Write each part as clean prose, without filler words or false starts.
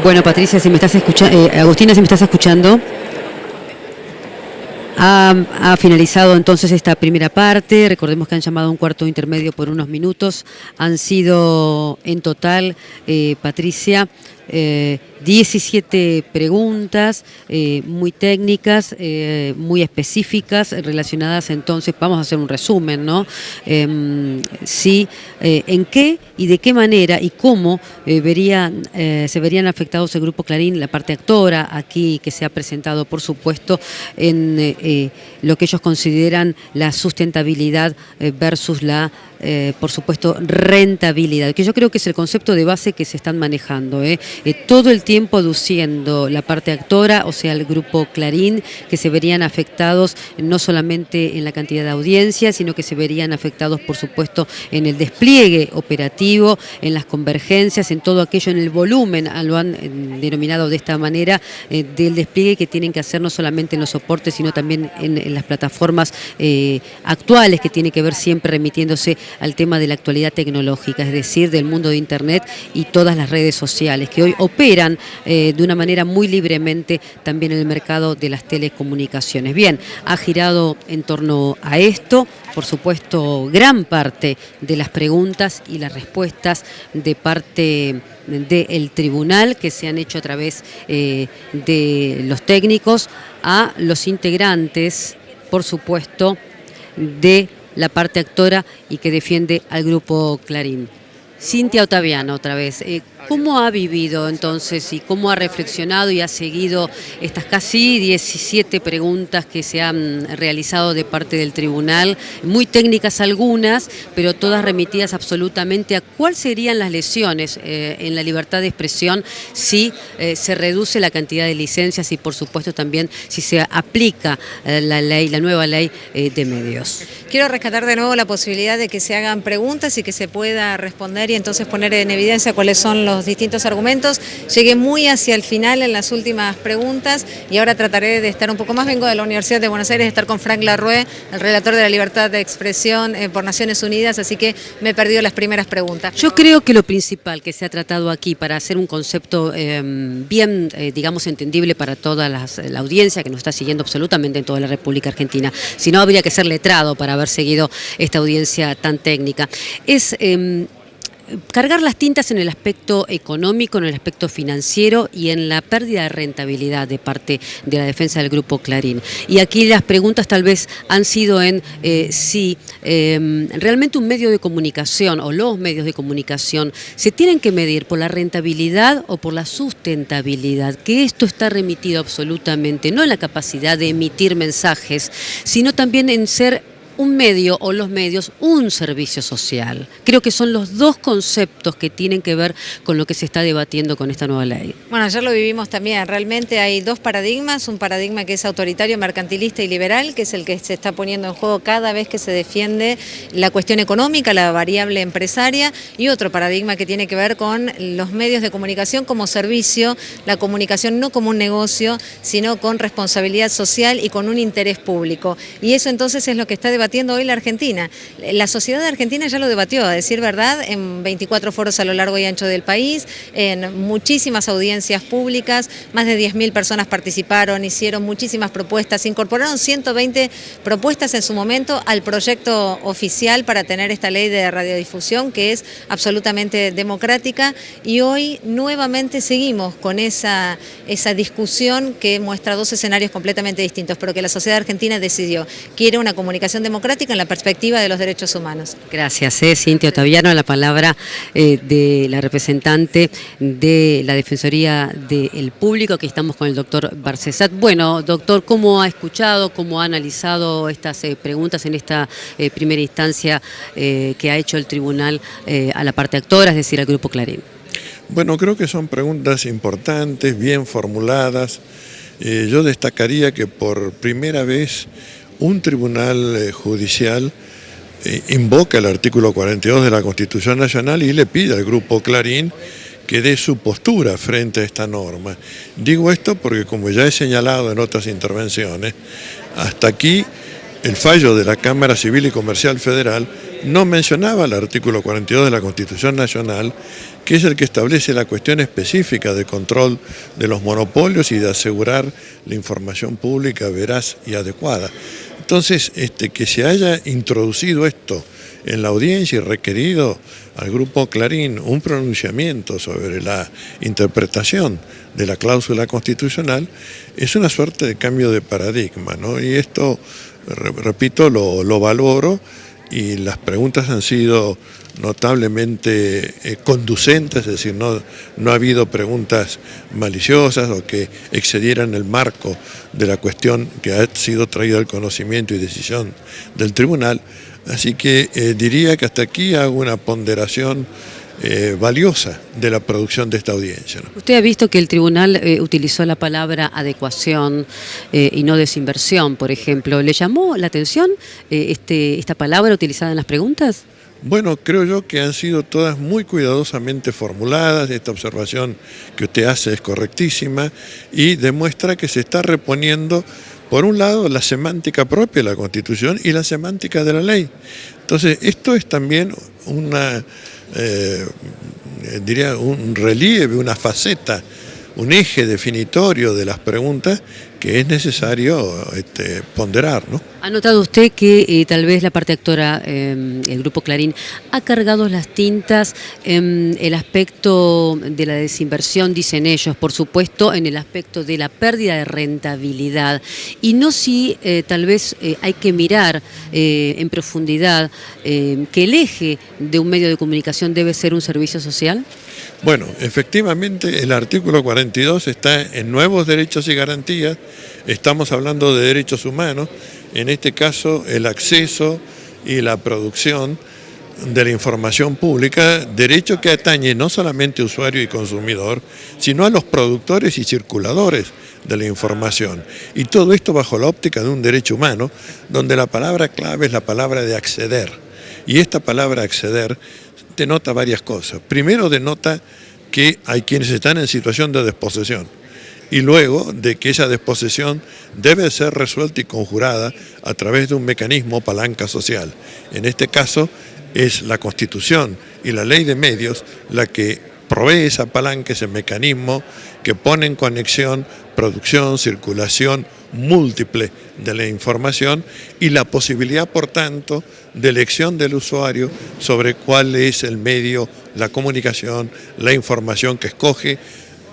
Bueno, Patricia, si me estás escuchando, Agustina, si me estás escuchando, ha finalizado entonces esta primera parte. Recordemos que han llamado a un cuarto intermedio por unos minutos. Han sido en total, Patricia, 17 preguntas muy técnicas, muy específicas, relacionadas entonces, vamos a hacer un resumen, ¿no? Sí, en qué y de qué manera y cómo se verían afectados el Grupo Clarín, la parte actora aquí que se ha presentado, por supuesto, en lo que ellos consideran la sustentabilidad versus la, por supuesto, rentabilidad, que yo creo que es el concepto de base que se están manejando, todo el tiempo aduciendo la parte actora, o sea, el Grupo Clarín, que se verían afectados no solamente en la cantidad de audiencia, sino que se verían afectados, por supuesto, en el despliegue operativo, en las convergencias, en todo aquello, en el volumen, lo han denominado de esta manera, del despliegue que tienen que hacer no solamente en los soportes, sino también en las plataformas actuales, que tiene que ver siempre remitiéndose al tema de la actualidad tecnológica, es decir, del mundo de Internet y todas las redes sociales, que hoy operan de una manera muy libremente también en el mercado de las telecomunicaciones. Bien, ha girado en torno a esto, por supuesto, gran parte de las preguntas y las respuestas de parte del tribunal que se han hecho a través de los técnicos a los integrantes, por supuesto, de la parte actora y que defiende al Grupo Clarín. Cintia Ottaviano, otra vez. ¿Cómo ha vivido entonces y cómo ha reflexionado y ha seguido estas casi 17 preguntas que se han realizado de parte del tribunal? Muy técnicas algunas, pero todas remitidas absolutamente a cuáles serían las lesiones en la libertad de expresión si se reduce la cantidad de licencias y, por supuesto, también si se aplica la nueva ley de medios. Quiero rescatar de nuevo la posibilidad de que se hagan preguntas y que se pueda responder y entonces poner en evidencia cuáles son los distintos argumentos. Llegué muy hacia el final en las últimas preguntas y ahora trataré de estar un poco más. Vengo de la Universidad de Buenos Aires, de estar con Frank Larrue, el relator de la libertad de expresión por Naciones Unidas, así que me he perdido las primeras preguntas. Yo creo que lo principal que se ha tratado aquí para hacer un concepto bien, digamos, entendible para toda la audiencia que nos está siguiendo absolutamente en toda la República Argentina, si no habría que ser letrado para haber seguido esta audiencia tan técnica, es cargar las tintas en el aspecto económico, en el aspecto financiero y en la pérdida de rentabilidad de parte de la defensa del Grupo Clarín. Y aquí las preguntas tal vez han sido en si realmente un medio de comunicación o los medios de comunicación se tienen que medir por la rentabilidad o por la sustentabilidad, que esto está remitido absolutamente no en la capacidad de emitir mensajes, sino también en ser un medio o los medios, un servicio social. Creo que son los dos conceptos que tienen que ver con lo que se está debatiendo con esta nueva ley. Bueno, ayer lo vivimos también. Realmente hay dos paradigmas, un paradigma que es autoritario, mercantilista y liberal, que es el que se está poniendo en juego cada vez que se defiende la cuestión económica, la variable empresaria, y otro paradigma que tiene que ver con los medios de comunicación como servicio, la comunicación no como un negocio, sino con responsabilidad social y con un interés público. Y eso entonces es lo que está debatiendo hoy la Argentina. La sociedad argentina ya lo debatió, a decir verdad, en 24 foros a lo largo y ancho del país, en muchísimas audiencias públicas, más de 10.000 personas participaron, hicieron muchísimas propuestas, incorporaron 120 propuestas en su momento al proyecto oficial para tener esta ley de radiodifusión que es absolutamente democrática, y hoy nuevamente seguimos con esa discusión que muestra dos escenarios completamente distintos, pero que la sociedad argentina decidió. Quiere una comunicación democrática en la perspectiva de los derechos humanos. Gracias, Cintia Ottaviano, la palabra de la representante de la Defensoría del Público. Aquí estamos con el doctor Barcesat. Bueno, doctor, ¿cómo ha escuchado, cómo ha analizado estas preguntas en esta primera instancia que ha hecho el tribunal a la parte actora, es decir, al Grupo Clarín? Bueno, creo que son preguntas importantes, bien formuladas. Yo destacaría que por primera vez un tribunal judicial invoca el artículo 42 de la Constitución Nacional y le pide al Grupo Clarín que dé su postura frente a esta norma. Digo esto porque, como ya he señalado en otras intervenciones, hasta aquí el fallo de la Cámara Civil y Comercial Federal no mencionaba el artículo 42 de la Constitución Nacional, que es el que establece la cuestión específica de control de los monopolios y de asegurar la información pública veraz y adecuada. Entonces, que se haya introducido esto en la audiencia y requerido al Grupo Clarín un pronunciamiento sobre la interpretación de la cláusula constitucional, es una suerte de cambio de paradigma, ¿no? Y esto, repito, lo valoro, y las preguntas han sido notablemente conducentes, es decir, no ha habido preguntas maliciosas o que excedieran el marco de la cuestión que ha sido traída al conocimiento y decisión del tribunal. Así que diría que hasta aquí hago una ponderación valiosa de la producción de esta audiencia, ¿no? Usted ha visto que el tribunal utilizó la palabra adecuación y no desinversión, por ejemplo. ¿Le llamó la atención esta palabra utilizada en las preguntas? Bueno, creo yo que han sido todas muy cuidadosamente formuladas. Esta observación que usted hace es correctísima y demuestra que se está reponiendo, por un lado, la semántica propia de la Constitución y la semántica de la ley. Entonces, esto es también diría un relieve, una faceta, un eje definitorio de las preguntas que es necesario ponderar, ¿no? ¿Ha notado usted que tal vez la parte actora, el Grupo Clarín, ha cargado las tintas en el aspecto de la desinversión, dicen ellos, por supuesto, en el aspecto de la pérdida de rentabilidad? Y no si tal vez hay que mirar en profundidad que el eje de un medio de comunicación debe ser un servicio social. Bueno, efectivamente el artículo 42 está en nuevos derechos y garantías. Estamos hablando de derechos humanos, en este caso el acceso y la producción de la información pública, derecho que atañe no solamente usuario y consumidor, sino a los productores y circuladores de la información. Y todo esto bajo la óptica de un derecho humano, donde la palabra clave es la palabra de acceder. Y esta palabra acceder denota varias cosas. Primero, denota que hay quienes están en situación de desposesión, y luego de que esa desposesión debe ser resuelta y conjurada a través de un mecanismo palanca social. En este caso es la Constitución y la Ley de Medios la que provee esa palanca, ese mecanismo que pone en conexión producción, circulación múltiple de la información y la posibilidad, por tanto, de elección del usuario sobre cuál es el medio, la comunicación, la información que escoge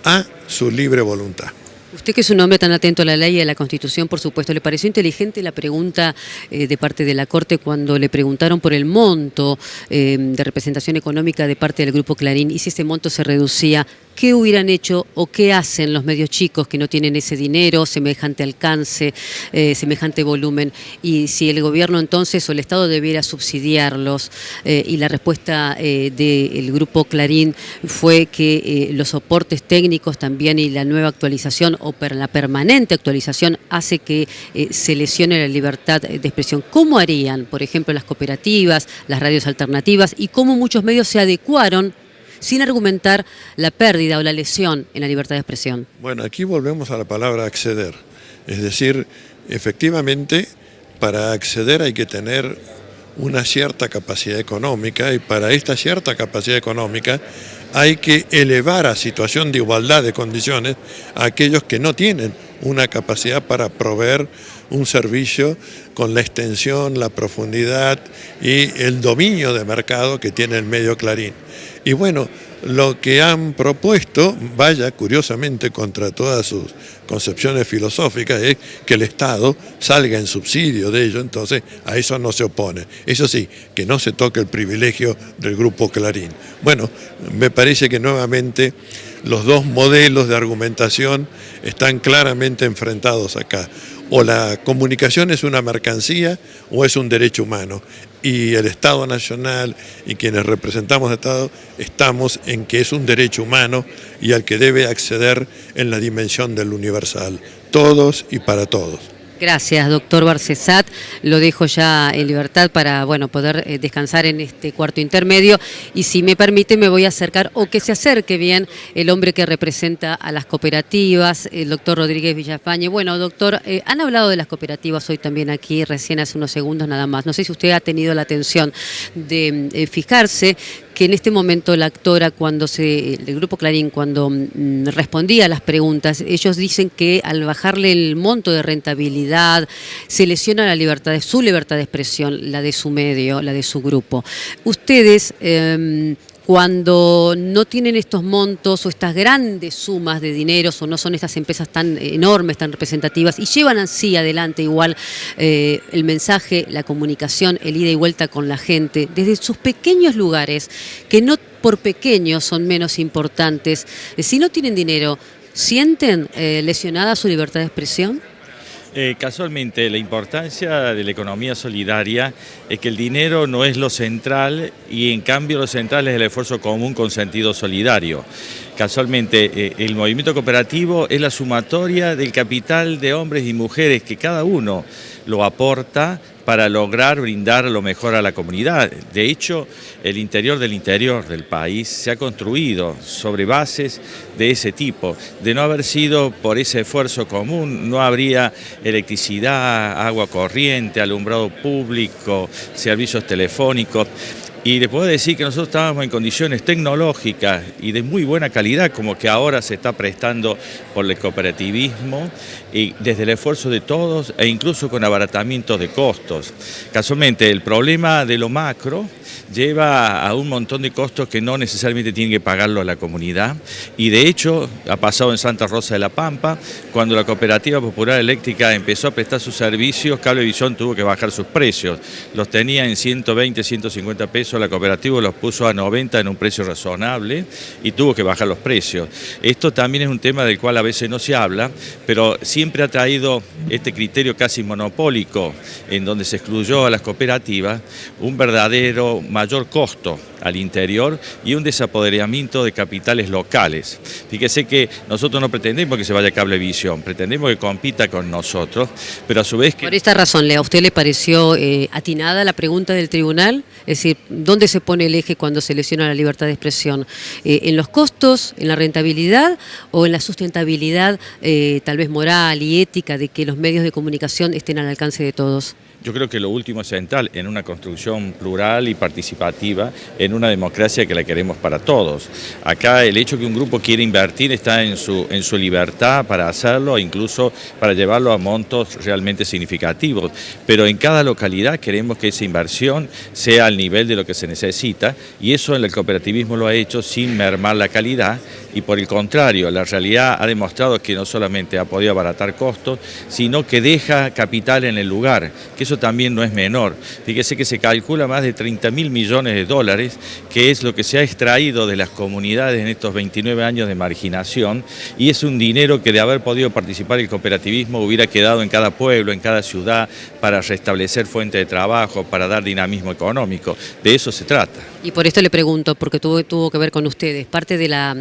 a su libre voluntad. Usted, que es un hombre tan atento a la ley y a la Constitución, por supuesto, ¿le pareció inteligente la pregunta de parte de la Corte cuando le preguntaron por el monto de representación económica de parte del Grupo Clarín y si ese monto se reducía? ¿Qué hubieran hecho o qué hacen los medios chicos que no tienen ese dinero, semejante alcance, semejante volumen? Y si el gobierno entonces o el Estado debiera subsidiarlos, y la respuesta del Grupo Clarín fue que los soportes técnicos también y la nueva actualización o la permanente actualización hace que se lesione la libertad de expresión. ¿Cómo harían, por ejemplo, las cooperativas, las radios alternativas y cómo muchos medios se adecuaron sin argumentar la pérdida o la lesión en la libertad de expresión? Bueno, aquí volvemos a la palabra acceder. Es decir, efectivamente, para acceder hay que tener una cierta capacidad económica y para esta cierta capacidad económica hay que elevar a situación de igualdad de condiciones a aquellos que no tienen una capacidad para proveer un servicio con la extensión, la profundidad y el dominio de mercado que tiene el medio Clarín. Y bueno, lo que han propuesto, vaya curiosamente contra todas sus concepciones filosóficas, es que el Estado salga en subsidio de ello, entonces a eso no se opone. Eso sí, que no se toque el privilegio del Grupo Clarín. Bueno, me parece que nuevamente los dos modelos de argumentación están claramente enfrentados acá. O la comunicación es una mercancía o es un derecho humano. Y el Estado Nacional y quienes representamos al Estado estamos en que es un derecho humano y al que debe acceder en la dimensión del universal. Todos y para todos. Gracias, doctor Barcesat. Lo dejo ya en libertad para poder descansar en este cuarto intermedio. Y si me permite, me voy a acercar, o que se acerque bien, el hombre que representa a las cooperativas, el doctor Rodríguez Villafañe. Bueno, doctor, han hablado de las cooperativas hoy también aquí, recién hace unos segundos nada más. No sé si usted ha tenido la atención de fijarse que en este momento la actora, el Grupo Clarín, cuando respondía a las preguntas, ellos dicen que al bajarle el monto de rentabilidad se lesiona su libertad de expresión, la de su medio, la de su grupo. Ustedes, cuando no tienen estos montos o estas grandes sumas de dinero, o no son estas empresas tan enormes, tan representativas, y llevan así adelante igual el mensaje, la comunicación, el ida y vuelta con la gente, desde sus pequeños lugares, que no por pequeños son menos importantes, si no tienen dinero, ¿sienten lesionada su libertad de expresión? Casualmente, la importancia de la economía solidaria es que el dinero no es lo central y en cambio lo central es el esfuerzo común con sentido solidario. Casualmente, el movimiento cooperativo es la sumatoria del capital de hombres y mujeres que cada uno lo aporta para lograr brindar lo mejor a la comunidad. De hecho, el interior del país se ha construido sobre bases de ese tipo. De no haber sido por ese esfuerzo común, no habría electricidad, agua corriente, alumbrado público, servicios telefónicos. Y les puedo decir que nosotros estábamos en condiciones tecnológicas y de muy buena calidad, como que ahora se está prestando por el cooperativismo, y desde el esfuerzo de todos e incluso con abaratamientos de costos. Casualmente, el problema de lo macro lleva a un montón de costos que no necesariamente tiene que pagarlo a la comunidad, y de hecho ha pasado en Santa Rosa de la Pampa, cuando la Cooperativa Popular Eléctrica empezó a prestar sus servicios, Cablevisión tuvo que bajar sus precios, los tenía en 120, 150 pesos, la cooperativa los puso a 90 en un precio razonable y tuvo que bajar los precios. Esto también es un tema del cual a veces no se habla, pero siempre ha traído este criterio casi monopólico, en donde se excluyó a las cooperativas, un verdadero mayor costo al interior y un desapoderamiento de capitales locales. Fíjese que nosotros no pretendemos que se vaya a Cablevisión, pretendemos que compita con nosotros, pero a su vez que... Por esta razón, ¿a usted le pareció atinada la pregunta del tribunal? Es decir, ¿dónde se pone el eje cuando se lesiona la libertad de expresión? ¿En los costos, en la rentabilidad o en la sustentabilidad tal vez moral y ética de que los medios de comunicación estén al alcance de todos? Yo creo que lo último es central en una construcción plural y participativa, en una democracia que la queremos para todos. Acá el hecho que un grupo quiere invertir está en su libertad para hacerlo, incluso para llevarlo a montos realmente significativos. Pero en cada localidad queremos que esa inversión sea al nivel de lo que se necesita, y eso el cooperativismo lo ha hecho sin mermar la calidad. Y por el contrario, la realidad ha demostrado que no solamente ha podido abaratar costos, sino que deja capital en el lugar, que eso también no es menor. Fíjese que se calcula más de 30.000 millones de dólares, que es lo que se ha extraído de las comunidades en estos 29 años de marginación, y es un dinero que de haber podido participar el cooperativismo hubiera quedado en cada pueblo, en cada ciudad, para restablecer fuentes de trabajo, para dar dinamismo económico. De eso se trata. Y por esto le pregunto, porque tuvo que ver con ustedes, parte de la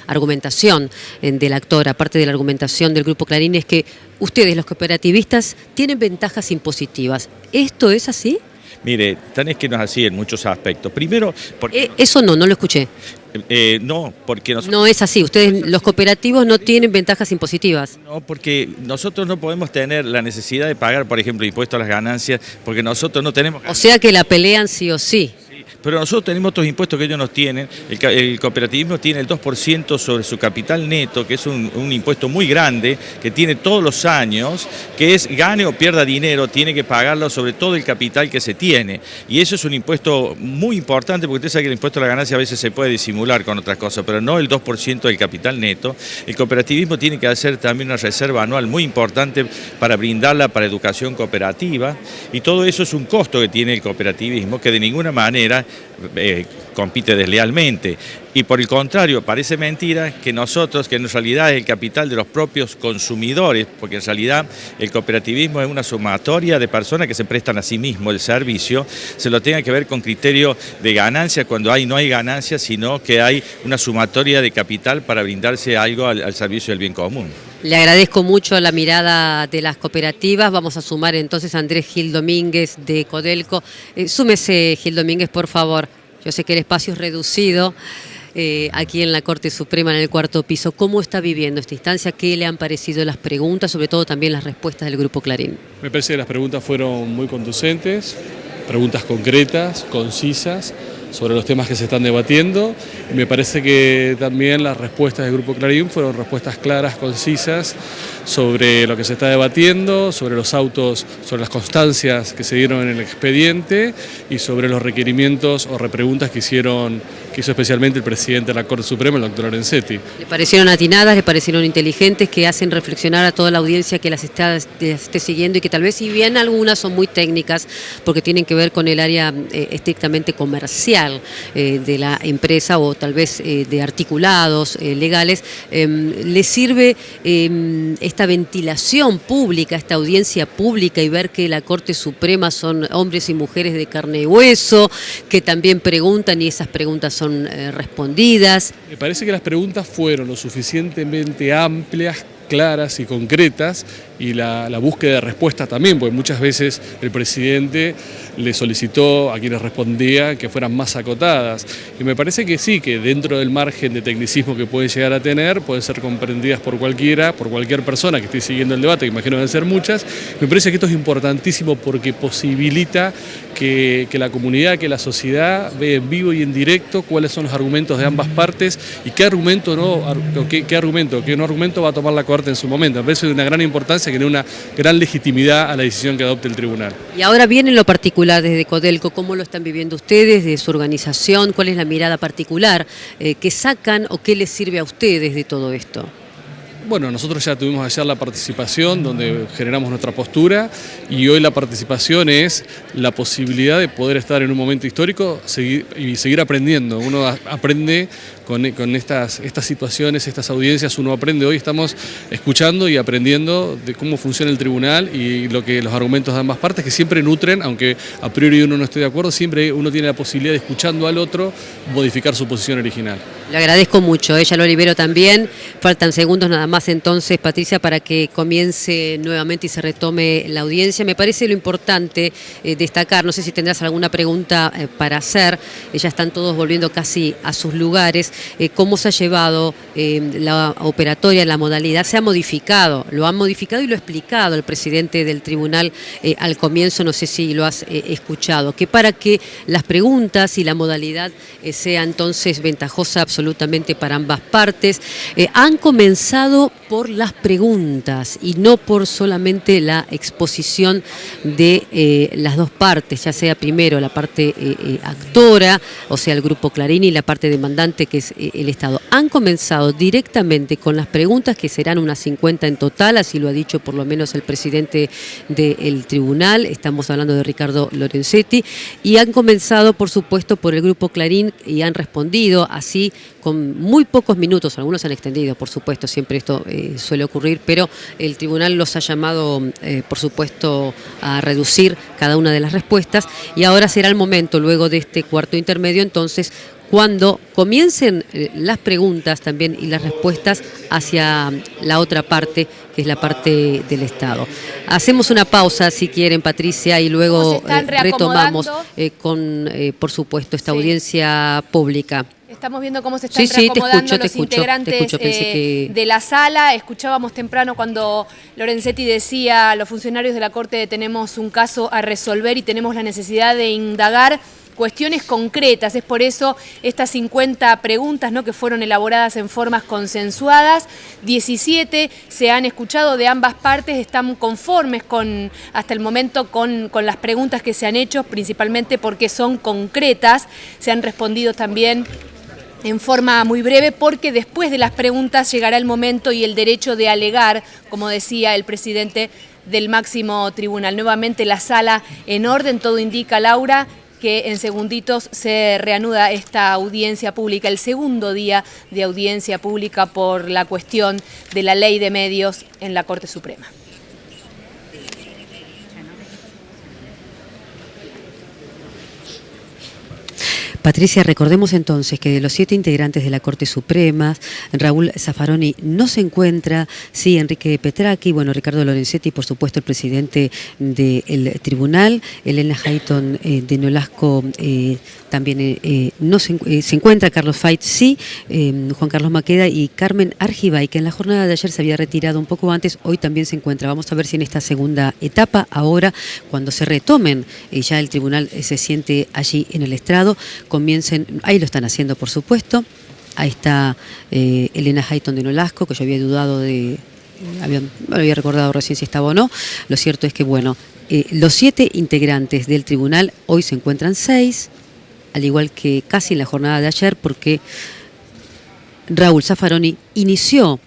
argumentación de la actora, parte de la argumentación del Grupo Clarín es que ustedes, los cooperativistas, tienen ventajas impositivas. ¿Esto es así? Mire, tan es que no es así en muchos aspectos. Primero, porque eso no lo escuché. No, porque nosotros... No es así, ustedes, los cooperativos, no tienen ventajas impositivas. No, porque nosotros no podemos tener la necesidad de pagar, por ejemplo, impuestos a las ganancias, porque nosotros no tenemos... O sea que la pelean sí o sí. Pero nosotros tenemos otros impuestos que ellos nos tienen. El cooperativismo tiene el 2% sobre su capital neto, que es un impuesto muy grande, que tiene todos los años, que es gane o pierda dinero, tiene que pagarlo sobre todo el capital que se tiene. Y eso es un impuesto muy importante, porque usted sabe que el impuesto a la ganancia a veces se puede disimular con otras cosas, pero no el 2% del capital neto. El cooperativismo tiene que hacer también una reserva anual muy importante para brindarla para educación cooperativa, y todo eso es un costo que tiene el cooperativismo, que de ninguna manera compite deslealmente. Y por el contrario, parece mentira que nosotros, que en realidad es el capital de los propios consumidores, porque en realidad el cooperativismo es una sumatoria de personas que se prestan a sí mismos el servicio, se lo tenga que ver con criterio de ganancia cuando no hay ganancia, sino que hay una sumatoria de capital para brindarse algo al servicio del bien común. Le agradezco mucho la mirada de las cooperativas. Vamos a sumar entonces a Andrés Gil Domínguez de Codelco. Súmese, Gil Domínguez, por favor. Yo sé que el espacio es reducido aquí en la Corte Suprema, en el cuarto piso. ¿Cómo está viviendo esta instancia? ¿Qué le han parecido las preguntas, sobre todo también las respuestas del Grupo Clarín? Me parece que las preguntas fueron muy conducentes, preguntas concretas, concisas, sobre los temas que se están debatiendo. Y me parece que también las respuestas del Grupo Clarín fueron respuestas claras, concisas, sobre lo que se está debatiendo, sobre los autos, sobre las constancias que se dieron en el expediente y sobre los requerimientos o repreguntas que hizo especialmente el presidente de la Corte Suprema, el doctor Lorenzetti. ¿Le parecieron atinadas, le parecieron inteligentes, que hacen reflexionar a toda la audiencia que las esté siguiendo y que tal vez, si bien algunas son muy técnicas, porque tienen que ver con el área estrictamente comercial de la empresa o tal vez de articulados legales, le sirve esta ventilación pública, esta audiencia pública y ver que la Corte Suprema son hombres y mujeres de carne y hueso, que también preguntan y esas preguntas son respondidas? Me parece que las preguntas fueron lo suficientemente amplias, claras y concretas, y la búsqueda de respuestas también, porque muchas veces el presidente le solicitó a quienes respondían que fueran más acotadas, y me parece que sí, que dentro del margen de tecnicismo que pueden llegar a tener, pueden ser comprendidas por cualquier persona que esté siguiendo el debate, que imagino deben ser muchas. Me parece que esto es importantísimo porque posibilita que la comunidad, que la sociedad vea en vivo y en directo cuáles son los argumentos de ambas partes y qué argumento va a tomar la Corte en su momento. Me parece de una gran importancia, que tiene una gran legitimidad a la decisión que adopte el tribunal. Y ahora bien, en lo particular desde Codelco, ¿cómo lo están viviendo ustedes, de su organización? ¿Cuál es la mirada particular que sacan o qué les sirve a ustedes de todo esto? Bueno, nosotros ya tuvimos ayer la participación donde generamos nuestra postura, y hoy la participación es la posibilidad de poder estar en un momento histórico y seguir aprendiendo. Uno aprende con estas situaciones, estas audiencias, uno aprende. Hoy estamos escuchando y aprendiendo de cómo funciona el tribunal y los argumentos de ambas partes, que siempre nutren, aunque a priori uno no esté de acuerdo, siempre uno tiene la posibilidad de, escuchando al otro, modificar su posición original. Le agradezco mucho, ya lo libero también. Faltan segundos nada más entonces, Patricia, para que comience nuevamente y se retome la audiencia. Me parece lo importante destacar, no sé si tendrás alguna pregunta para hacer, ya están todos volviendo casi a sus lugares. ¿Cómo se ha llevado la operatoria, la modalidad? Se ha modificado, lo han modificado y lo ha explicado el presidente del tribunal al comienzo, no sé si lo has escuchado, que para que las preguntas y la modalidad sea entonces ventajosa absolutamente para ambas partes, han comenzado por las preguntas y no por solamente la exposición de las dos partes, ya sea primero la parte actora, o sea el Grupo Clarín, y la parte demandante, que es el Estado. Han comenzado directamente con las preguntas, que serán unas 50 en total, así lo ha dicho por lo menos el presidente del tribunal, estamos hablando de Ricardo Lorenzetti, y han comenzado por supuesto por el Grupo Clarín y han respondido así con muy pocos minutos. Algunos han extendido, por supuesto, siempre esto suele ocurrir, pero el tribunal los ha llamado, por supuesto, a reducir cada una de las respuestas, y ahora será el momento, luego de este cuarto intermedio, entonces, cuando comiencen las preguntas también y las respuestas hacia la otra parte, que es la parte del Estado. Hacemos una pausa, si quieren, Patricia, y luego retomamos con, por supuesto, esta audiencia pública. Estamos viendo cómo se están reacomodando los integrantes de la sala. Escuchábamos temprano cuando Lorenzetti decía: los funcionarios de la Corte tenemos un caso a resolver y tenemos la necesidad de indagar cuestiones concretas. Es por eso estas 50 preguntas, ¿no?, que fueron elaboradas en formas consensuadas. 17 se han escuchado de ambas partes, están conformes hasta el momento con las preguntas que se han hecho, principalmente porque son concretas. Se han respondido también en forma muy breve, porque después de las preguntas llegará el momento y el derecho de alegar, como decía el presidente del máximo tribunal. Nuevamente la sala en orden, todo indica, Laura, que en segunditos se reanuda esta audiencia pública, el segundo día de audiencia pública por la cuestión de la ley de medios en la Corte Suprema. Patricia, recordemos entonces que de los 7 integrantes de la Corte Suprema, Raúl Zaffaroni no se encuentra, sí, Enrique Petracchi, bueno, Ricardo Lorenzetti, por supuesto, el presidente del tribunal, Elena Hayton de Nolasco también no se encuentra, Carlos Fait sí, Juan Carlos Maqueda y Carmen Argibay, que en la jornada de ayer se había retirado un poco antes, hoy también se encuentra. Vamos a ver si en esta segunda etapa, ahora, cuando se retomen, ya el tribunal se siente allí en el estrado, comiencen, ahí lo están haciendo por supuesto, ahí está Elena Hayton de Nolasco, que yo había dudado había recordado recién si estaba o no. Lo cierto es que, bueno, los 7 integrantes del tribunal, hoy se encuentran 6, al igual que casi en la jornada de ayer, porque Raúl Zaffaroni inició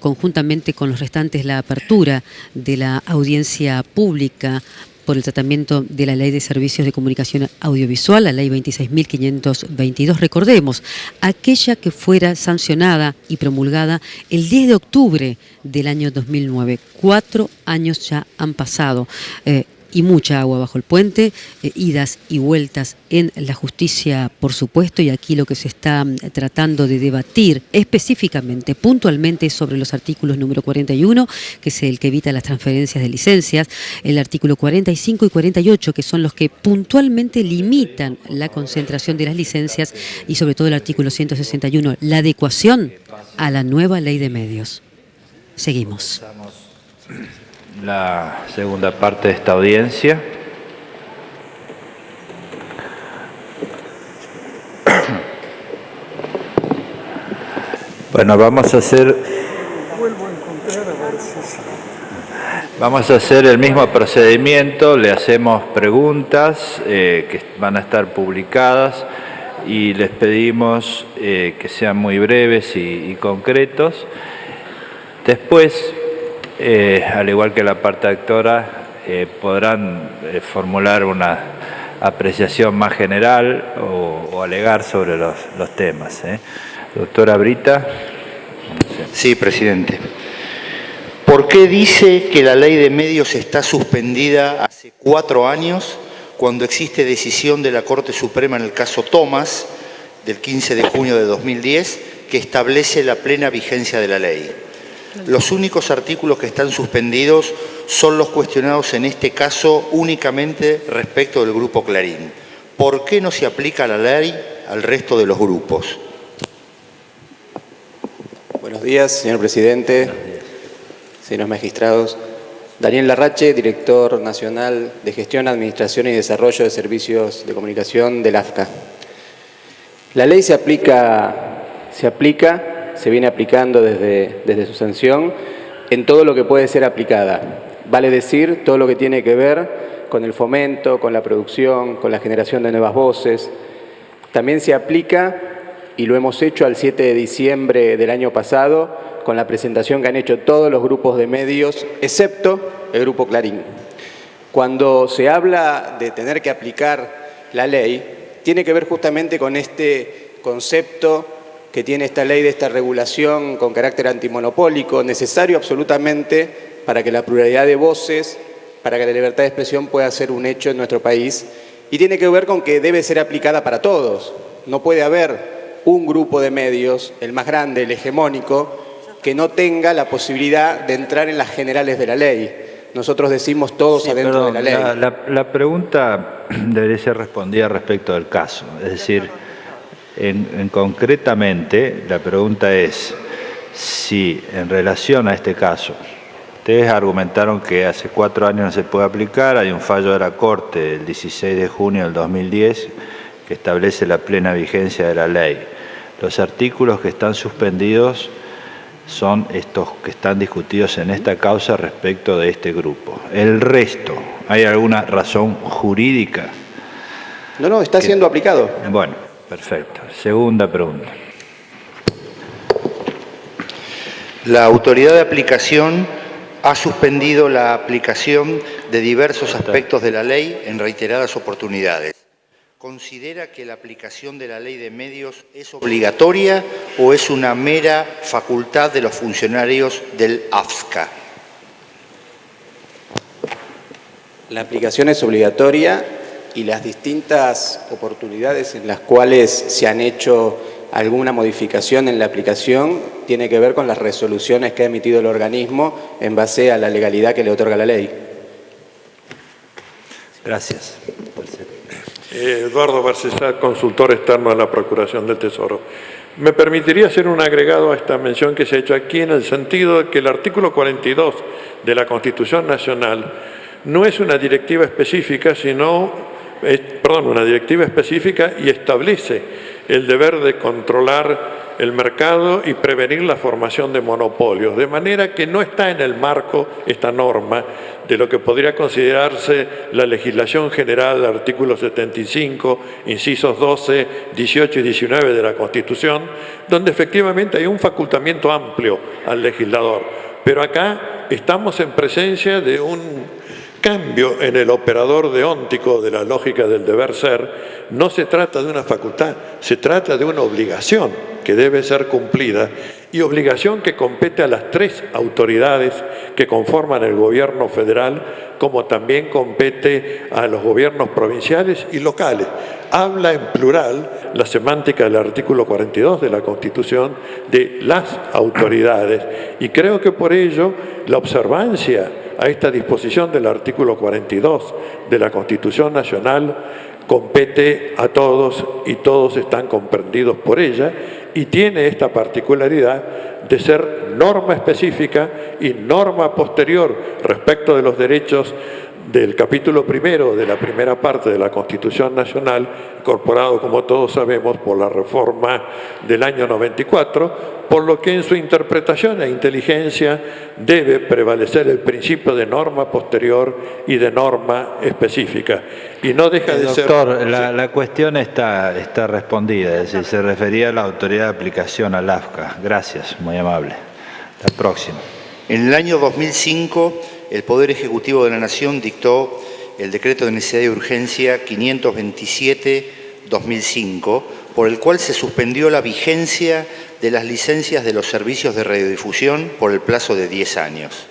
conjuntamente con los restantes la apertura de la audiencia pública por el tratamiento de la Ley de Servicios de Comunicación Audiovisual, la Ley 26.522, recordemos, aquella que fuera sancionada y promulgada el 10 de octubre del año 2009. 4 años ya han pasado. Y mucha agua bajo el puente, idas y vueltas en la justicia, por supuesto, y aquí lo que se está tratando de debatir específicamente, puntualmente, es sobre los artículos número 41, que es el que evita las transferencias de licencias, el artículo 45 y 48, que son los que puntualmente limitan la concentración de las licencias, y sobre todo el artículo 161, la adecuación a la nueva ley de medios. Seguimos. La segunda parte de esta audiencia. Bueno, vamos a hacer el mismo procedimiento, le hacemos preguntas que van a estar publicadas y les pedimos que sean muy breves y concretos. Después, al igual que la parte actora, podrán formular una apreciación más general o alegar sobre los temas. Doctora Brita. Sí, presidente. ¿Por qué dice que la ley de medios está suspendida hace 4 años cuando existe decisión de la Corte Suprema en el caso Thomas del 15 de junio de 2010 que establece la plena vigencia de la ley? Los únicos artículos que están suspendidos son los cuestionados en este caso únicamente respecto del Grupo Clarín. ¿Por qué no se aplica la ley al resto de los grupos? Buenos días, señor presidente, señores magistrados. Daniel Larrache, director nacional de Gestión, Administración y Desarrollo de Servicios de Comunicación del AFCA. La ley se viene aplicando desde su sanción en todo lo que puede ser aplicada. Vale decir, todo lo que tiene que ver con el fomento, con la producción, con la generación de nuevas voces. También se aplica, y lo hemos hecho al 7 de diciembre del año pasado, con la presentación que han hecho todos los grupos de medios, excepto el Grupo Clarín. Cuando se habla de tener que aplicar la ley, tiene que ver justamente con este concepto que tiene esta ley de esta regulación con carácter antimonopólico, necesario absolutamente para que la pluralidad de voces, para que la libertad de expresión pueda ser un hecho en nuestro país, y tiene que ver con que debe ser aplicada para todos. No puede haber un grupo de medios, el más grande, el hegemónico, que no tenga la posibilidad de entrar en las generales de la ley. Nosotros decimos todos adentro de la ley. La pregunta debería ser respondida respecto del caso, es decir, concretamente, la pregunta es si en relación a este caso, ustedes argumentaron que hace 4 años no se puede aplicar, hay un fallo de la Corte el 16 de junio del 2010 que establece la plena vigencia de la ley. Los artículos que están suspendidos son estos que están discutidos en esta causa respecto de este grupo. El resto, ¿hay alguna razón jurídica? No, está siendo aplicado. Bueno. Perfecto. Segunda pregunta. La autoridad de aplicación ha suspendido la aplicación de diversos aspectos de la ley en reiteradas oportunidades. ¿Considera que la aplicación de la ley de medios es obligatoria o es una mera facultad de los funcionarios del AFCA? La aplicación es obligatoria y las distintas oportunidades en las cuales se han hecho alguna modificación en la aplicación tiene que ver con las resoluciones que ha emitido el organismo en base a la legalidad que le otorga la ley. Gracias. Eduardo Barcesat, consultor externo de la Procuración del Tesoro. Me permitiría hacer un agregado a esta mención que se ha hecho aquí en el sentido de que el artículo 42 de la Constitución Nacional no es una directiva específica, una directiva específica y establece el deber de controlar el mercado y prevenir la formación de monopolios, de manera que no está en el marco esta norma de lo que podría considerarse la legislación general, artículo 75, incisos 12, 18 y 19 de la Constitución, donde efectivamente hay un facultamiento amplio al legislador. Pero acá estamos en presencia de un cambio en el operador deóntico de la lógica del deber ser. No se trata de una facultad, se trata de una obligación que debe ser cumplida y obligación que compete a las tres autoridades que conforman el gobierno federal, como también compete a los gobiernos provinciales y locales. Habla en plural la semántica del artículo 42 de la Constitución de las autoridades y creo que por ello la observancia a esta disposición del artículo 42 de la Constitución Nacional compete a todos y todos están comprendidos por ella y tiene esta particularidad de ser norma específica y norma posterior respecto de los derechos del capítulo primero de la primera parte de la Constitución Nacional, incorporado, como todos sabemos, por la reforma del año 94, por lo que en su interpretación e inteligencia debe prevalecer el principio de norma posterior y de norma específica. Y no deja de ser... Doctor, la cuestión está respondida, es decir, se refería a la autoridad de aplicación, al AFCA. Gracias, muy amable. La próxima. En el año 2005, el Poder Ejecutivo de la Nación dictó el Decreto de Necesidad y Urgencia 527/2005, por el cual se suspendió la vigencia de las licencias de los servicios de radiodifusión por el plazo de 10 años.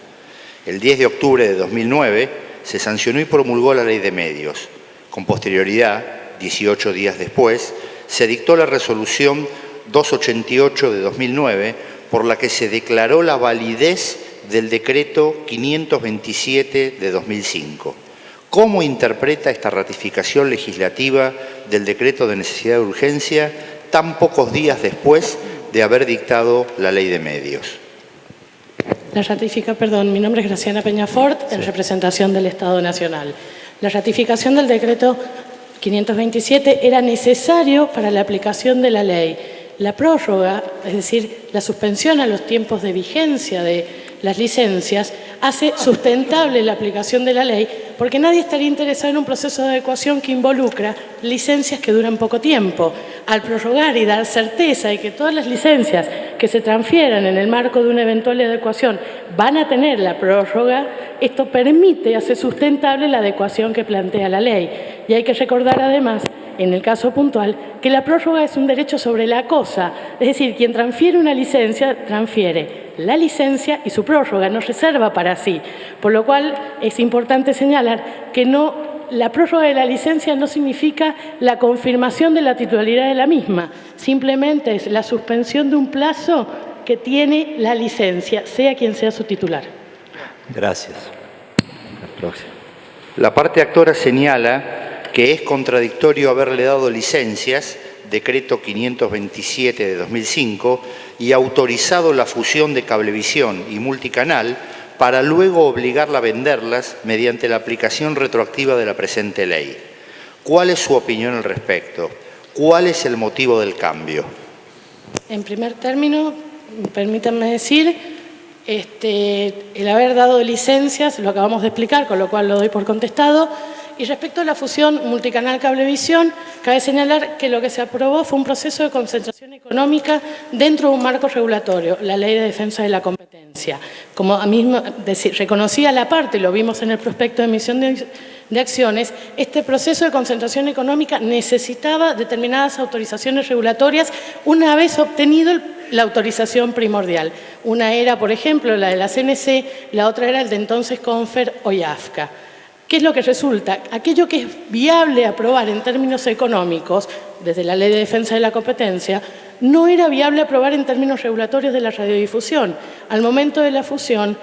El 10 de octubre de 2009 se sancionó y promulgó la Ley de Medios. Con posterioridad, 18 días después, se dictó la Resolución 288 de 2009, por la que se declaró la validez del Decreto 527 de 2005. ¿Cómo interpreta esta ratificación legislativa del Decreto de Necesidad y Urgencia tan pocos días después de haber dictado la Ley de Medios? Mi nombre es Graciana Peñafort, en representación del Estado Nacional. La ratificación del Decreto 527 era necesario para la aplicación de la ley. La prórroga, es decir, la suspensión a los tiempos de vigencia de las licencias, hace sustentable la aplicación de la ley porque nadie estaría interesado en un proceso de adecuación que involucra licencias que duran poco tiempo. Al prorrogar y dar certeza de que todas las licencias que se transfieran en el marco de una eventual adecuación van a tener la prórroga, esto permite hacer sustentable la adecuación que plantea la ley. Y hay que recordar además, en el caso puntual, que la prórroga es un derecho sobre la cosa, es decir, quien transfiere una licencia, transfiere la licencia y su prórroga, no reserva para sí, por lo cual es importante señalar que la prórroga de la licencia no significa la confirmación de la titularidad de la misma, simplemente es la suspensión de un plazo que tiene la licencia, sea quien sea su titular. Gracias. La próxima. La parte actora señala que es contradictorio haberle dado licencias, Decreto 527 de 2005, y autorizado la fusión de Cablevisión y Multicanal para luego obligarla a venderlas mediante la aplicación retroactiva de la presente ley. ¿Cuál es su opinión al respecto? ¿Cuál es el motivo del cambio? En primer término, permítanme decir, el haber dado licencias, lo acabamos de explicar, con lo cual lo doy por contestado. Y respecto a la fusión Multicanal-Cablevisión, cabe señalar que lo que se aprobó fue un proceso de concentración económica dentro de un marco regulatorio, la Ley de Defensa de la Competencia. Como a mí reconocía la parte, lo vimos en el prospecto de emisión de acciones, este proceso de concentración económica necesitaba determinadas autorizaciones regulatorias una vez obtenido la autorización primordial. Una era, por ejemplo, la de la CNC, la otra era el de entonces CONFER o IAFCA. ¿Qué es lo que resulta? Aquello que es viable aprobar en términos económicos, desde la Ley de Defensa de la Competencia, no era viable aprobar en términos regulatorios de la radiodifusión. Al momento de la fusión,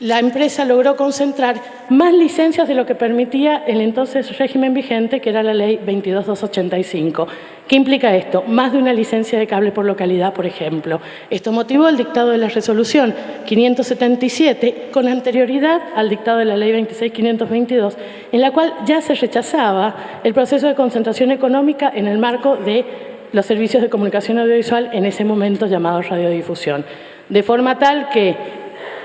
la empresa logró concentrar más licencias de lo que permitía el entonces régimen vigente, que era la Ley 22.285. ¿Qué implica esto? Más de una licencia de cable por localidad, por ejemplo. Esto motivó el dictado de la resolución 577, con anterioridad al dictado de la Ley 26.522, en la cual ya se rechazaba el proceso de concentración económica en el marco de los servicios de comunicación audiovisual, en ese momento llamados radiodifusión. De forma tal que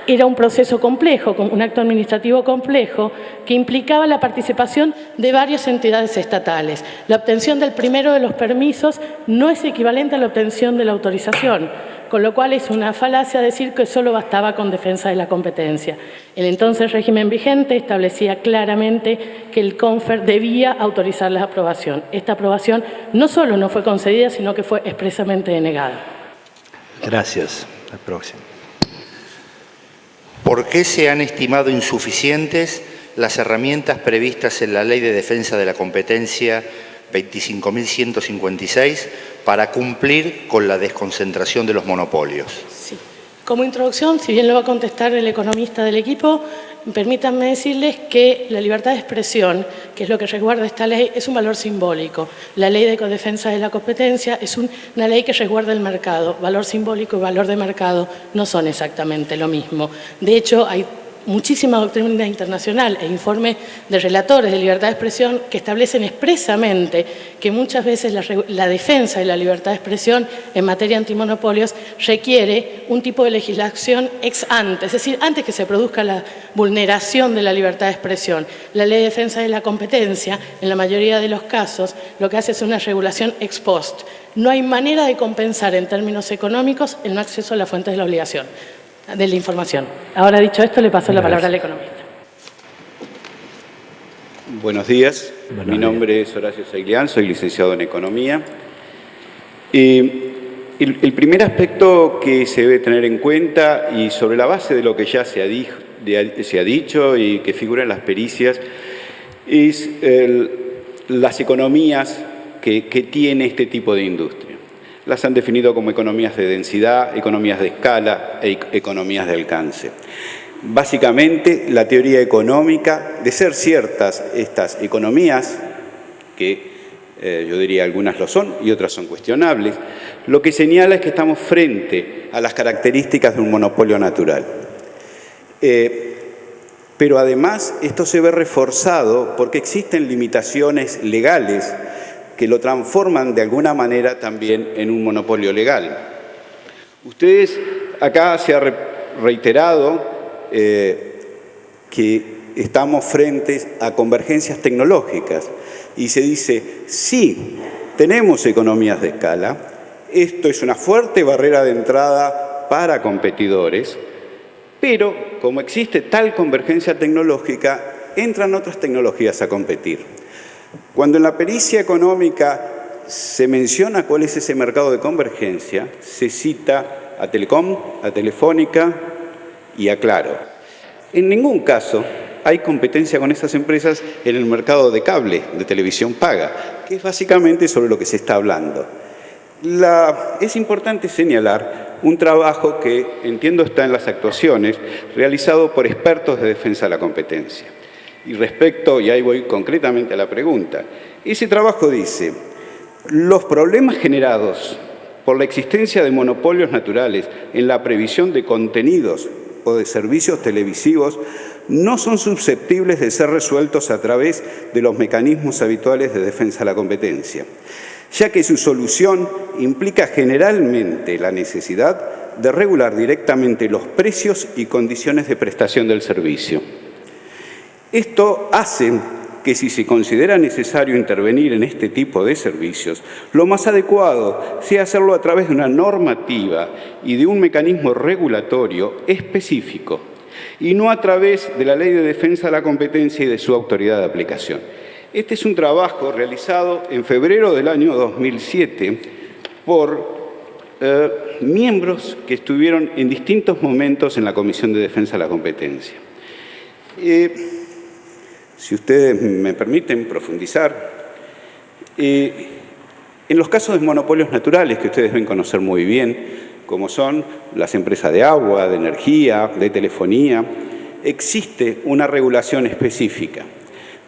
era un proceso complejo, un acto administrativo complejo, que implicaba la participación de varias entidades estatales. La obtención del primero de los permisos no es equivalente a la obtención de la autorización, con lo cual es una falacia decir que solo bastaba con defensa de la competencia. El entonces régimen vigente establecía claramente que el CONFER debía autorizar la aprobación. Esta aprobación no solo no fue concedida, sino que fue expresamente denegada. Gracias. La próxima. ¿Por qué se han estimado insuficientes las herramientas previstas en la Ley de Defensa de la Competencia 25.156 para cumplir con la desconcentración de los monopolios? Sí. Como introducción, si bien lo va a contestar el economista del equipo, permítanme decirles que la libertad de expresión, que es lo que resguarda esta ley, es un valor simbólico. La Ley de Defensa de la Competencia es una ley que resguarda el mercado. Valor simbólico y valor de mercado no son exactamente lo mismo. De hecho, hay muchísima doctrina internacional e informes de relatores de libertad de expresión que establecen expresamente que muchas veces la defensa de la libertad de expresión en materia antimonopolios requiere un tipo de legislación ex ante, es decir, antes que se produzca la vulneración de la libertad de expresión. La Ley de Defensa de la Competencia, en la mayoría de los casos, lo que hace es una regulación ex post. No hay manera de compensar en términos económicos el no acceso a las fuentes de la obligación, de la información. Ahora, dicho esto, le paso la palabra al economista. Buenos días. Mi nombre es Horacio Saiglián, soy licenciado en Economía. El primer aspecto que se debe tener en cuenta, y sobre la base de lo que ya se ha dicho y que figura en las pericias, es las economías que tiene este tipo de industria. Las han definido como economías de densidad, economías de escala e economías de alcance. Básicamente, la teoría económica, de ser ciertas estas economías, que yo diría algunas lo son y otras son cuestionables, lo que señala es que estamos frente a las características de un monopolio natural. Pero además esto se ve reforzado porque existen limitaciones legales que lo transforman de alguna manera también en un monopolio legal. Ustedes, acá se ha reiterado que estamos frente a convergencias tecnológicas y se dice, sí, tenemos economías de escala, esto es una fuerte barrera de entrada para competidores, pero como existe tal convergencia tecnológica, entran otras tecnologías a competir. Cuando en la pericia económica se menciona cuál es ese mercado de convergencia, se cita a Telecom, a Telefónica y a Claro. En ningún caso hay competencia con esas empresas en el mercado de cable, de televisión paga, que es básicamente sobre lo que se está hablando. Es importante señalar un trabajo que, entiendo, está en las actuaciones, realizado por expertos de defensa de la competencia. Y respecto, y ahí voy concretamente a la pregunta, ese trabajo dice, los problemas generados por la existencia de monopolios naturales en la previsión de contenidos o de servicios televisivos no son susceptibles de ser resueltos a través de los mecanismos habituales de defensa de la competencia, ya que su solución implica generalmente la necesidad de regular directamente los precios y condiciones de prestación del servicio. Esto hace que si se considera necesario intervenir en este tipo de servicios, lo más adecuado sea hacerlo a través de una normativa y de un mecanismo regulatorio específico, y no a través de la Ley de Defensa de la Competencia y de su autoridad de aplicación. Este es un trabajo realizado en febrero del año 2007 por miembros que estuvieron en distintos momentos en la Comisión de Defensa de la Competencia. Si ustedes me permiten profundizar, en los casos de monopolios naturales que ustedes deben conocer muy bien, como son las empresas de agua, de energía, de telefonía, existe una regulación específica.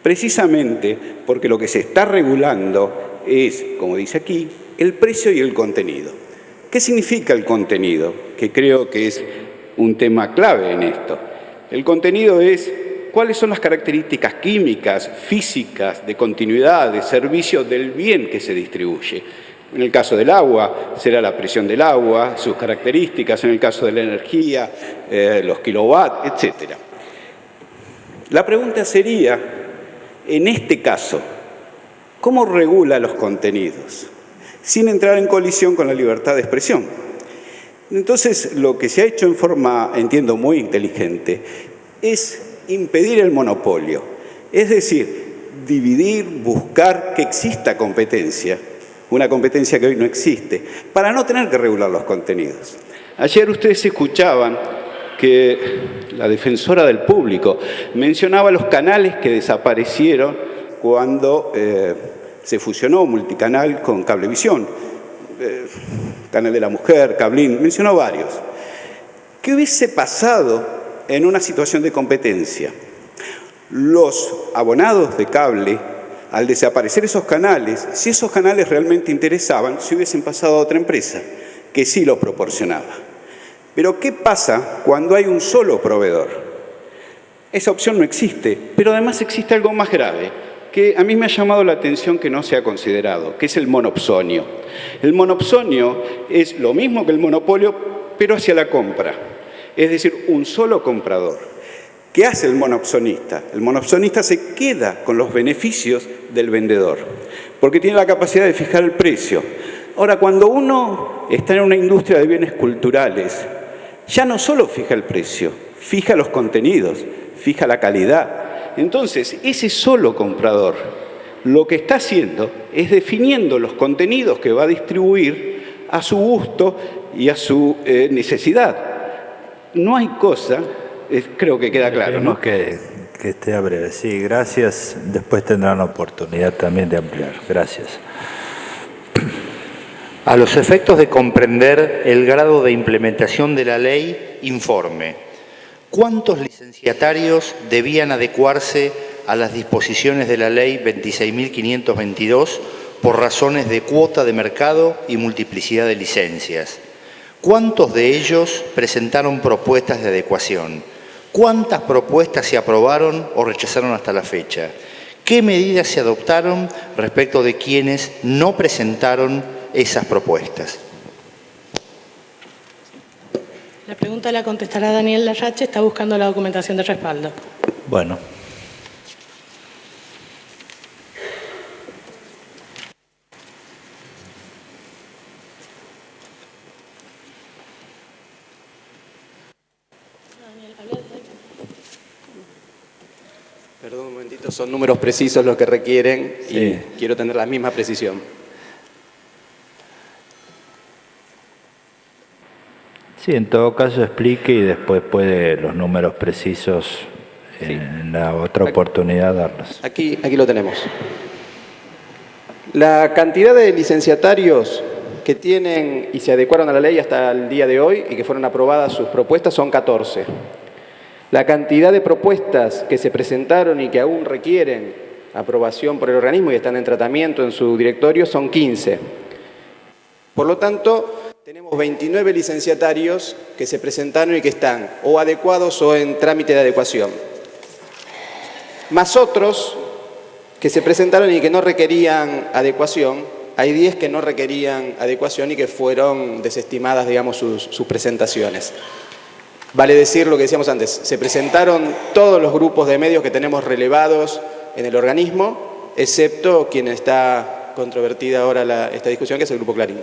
Precisamente porque lo que se está regulando es, como dice aquí, el precio y el contenido. ¿Qué significa el contenido? Que creo que es un tema clave en esto. El contenido es cuáles son las características químicas, físicas, de continuidad, de servicio del bien que se distribuye. En el caso del agua, será la presión del agua, sus características, en el caso de la energía, los kilowatts, etc. La pregunta sería, en este caso, ¿cómo regula los contenidos? Sin entrar en colisión con la libertad de expresión. Entonces, lo que se ha hecho en forma, entiendo, muy inteligente, es impedir el monopolio. Es decir, dividir, buscar que exista competencia, una competencia que hoy no existe, para no tener que regular los contenidos. Ayer ustedes escuchaban que la defensora del público mencionaba los canales que desaparecieron cuando se fusionó Multicanal con Cablevisión, Canal de la Mujer, Cablín, mencionó varios. ¿Qué hubiese pasado en una situación de competencia? Los abonados de cable, al desaparecer esos canales, si esos canales realmente interesaban, se hubiesen pasado a otra empresa que sí lo proporcionaba. Pero ¿qué pasa cuando hay un solo proveedor? Esa opción no existe, pero además existe algo más grave, que a mí me ha llamado la atención que no se ha considerado, que es el monopsonio. El monopsonio es lo mismo que el monopolio, pero hacia la compra. Es decir, un solo comprador. ¿Qué hace el monopsonista? El monopsonista se queda con los beneficios del vendedor, porque tiene la capacidad de fijar el precio. Ahora, cuando uno está en una industria de bienes culturales, ya no solo fija el precio, fija los contenidos, fija la calidad. Entonces, ese solo comprador lo que está haciendo es definiendo los contenidos que va a distribuir a su gusto y a su necesidad. No hay cosa... Creo que queda claro, ¿no? Que esté a breve. Sí, gracias. Después tendrán oportunidad también de ampliar. Gracias. A los efectos de comprender el grado de implementación de la ley, informe. ¿Cuántos licenciatarios debían adecuarse a las disposiciones de la ley 26.522 por razones de cuota de mercado y multiplicidad de licencias? ¿Cuántos de ellos presentaron propuestas de adecuación? ¿Cuántas propuestas se aprobaron o rechazaron hasta la fecha? ¿Qué medidas se adoptaron respecto de quienes no presentaron esas propuestas? La pregunta la contestará Daniel Larrache, está buscando la documentación de respaldo. Bueno. Perdón un momentito, son números precisos los que requieren y quiero tener la misma precisión. Sí, en todo caso explique y después puede los números precisos en la otra oportunidad darlos. Aquí lo tenemos. La cantidad de licenciatarios que tienen y se adecuaron a la ley hasta el día de hoy y que fueron aprobadas sus propuestas son 14. La cantidad de propuestas que se presentaron y que aún requieren aprobación por el organismo y están en tratamiento en su directorio son 15. Por lo tanto, tenemos 29 licenciatarios que se presentaron y que están o adecuados o en trámite de adecuación. Más otros que se presentaron y que no requerían adecuación. Hay 10 que no requerían adecuación y que fueron desestimadas, digamos, sus presentaciones. Vale decir lo que decíamos antes, se presentaron todos los grupos de medios que tenemos relevados en el organismo, excepto quien está controvertida ahora esta discusión, que es el Grupo Clarín.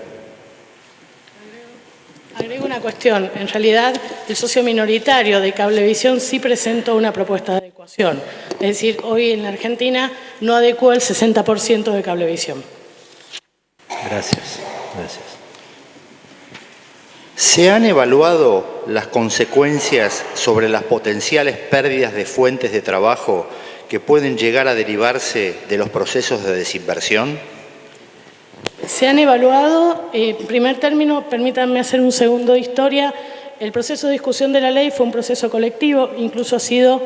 Agrego una cuestión. En realidad, el socio minoritario de Cablevisión sí presentó una propuesta de adecuación. Es decir, hoy en la Argentina no adecuó el 60% de Cablevisión. Gracias. Gracias. ¿Se han evaluado las consecuencias sobre las potenciales pérdidas de fuentes de trabajo que pueden llegar a derivarse de los procesos de desinversión? Se han evaluado, en primer término, permítanme hacer un segundo de historia. El proceso de discusión de la ley fue un proceso colectivo, incluso ha sido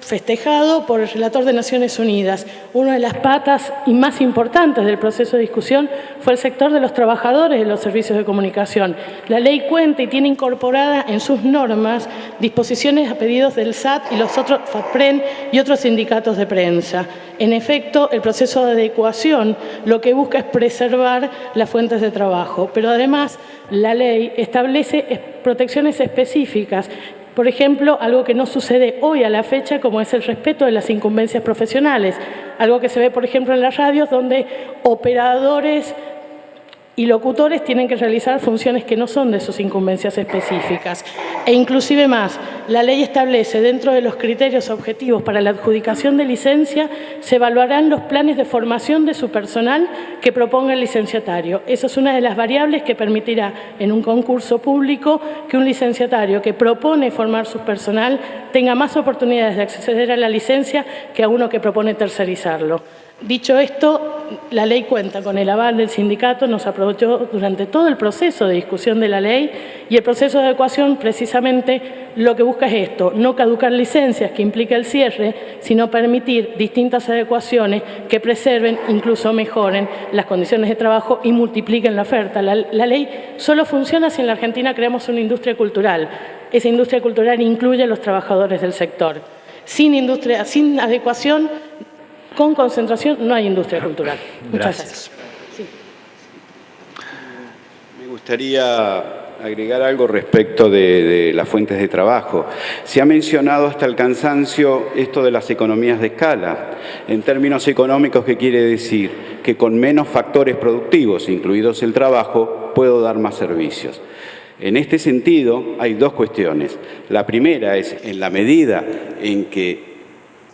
festejado por el relator de Naciones Unidas. Una de las patas y más importantes del proceso de discusión fue el sector de los trabajadores de los servicios de comunicación. La ley cuenta y tiene incorporada en sus normas disposiciones a pedidos del SAT y los otros FAPREN y otros sindicatos de prensa. En efecto, el proceso de adecuación lo que busca es preservar las fuentes de trabajo, pero además la ley establece protecciones específicas. Por ejemplo, algo que no sucede hoy a la fecha, como es el respeto de las incumbencias profesionales. Algo que se ve, por ejemplo, en las radios, donde operadores y locutores tienen que realizar funciones que no son de sus incumbencias específicas. E inclusive más, la ley establece dentro de los criterios objetivos para la adjudicación de licencia, se evaluarán los planes de formación de su personal que proponga el licenciatario. Eso es una de las variables que permitirá en un concurso público que un licenciatario que propone formar su personal tenga más oportunidades de acceder a la licencia que a uno que propone tercerizarlo. Dicho esto, la ley cuenta con el aval del sindicato, nos apoyó durante todo el proceso de discusión de la ley y el proceso de adecuación precisamente lo que busca es esto, no caducar licencias que implica el cierre, sino permitir distintas adecuaciones que preserven, incluso mejoren las condiciones de trabajo y multipliquen la oferta. La ley solo funciona si en la Argentina creamos una industria cultural. Esa industria cultural incluye a los trabajadores del sector. Sin adecuación, con concentración no hay industria cultural. Muchas gracias. Sí. Me gustaría agregar algo respecto de las fuentes de trabajo. Se ha mencionado hasta el cansancio esto de las economías de escala. En términos económicos, ¿qué quiere decir? Que con menos factores productivos, incluidos el trabajo, puedo dar más servicios. En este sentido, hay dos cuestiones. La primera es, en la medida en que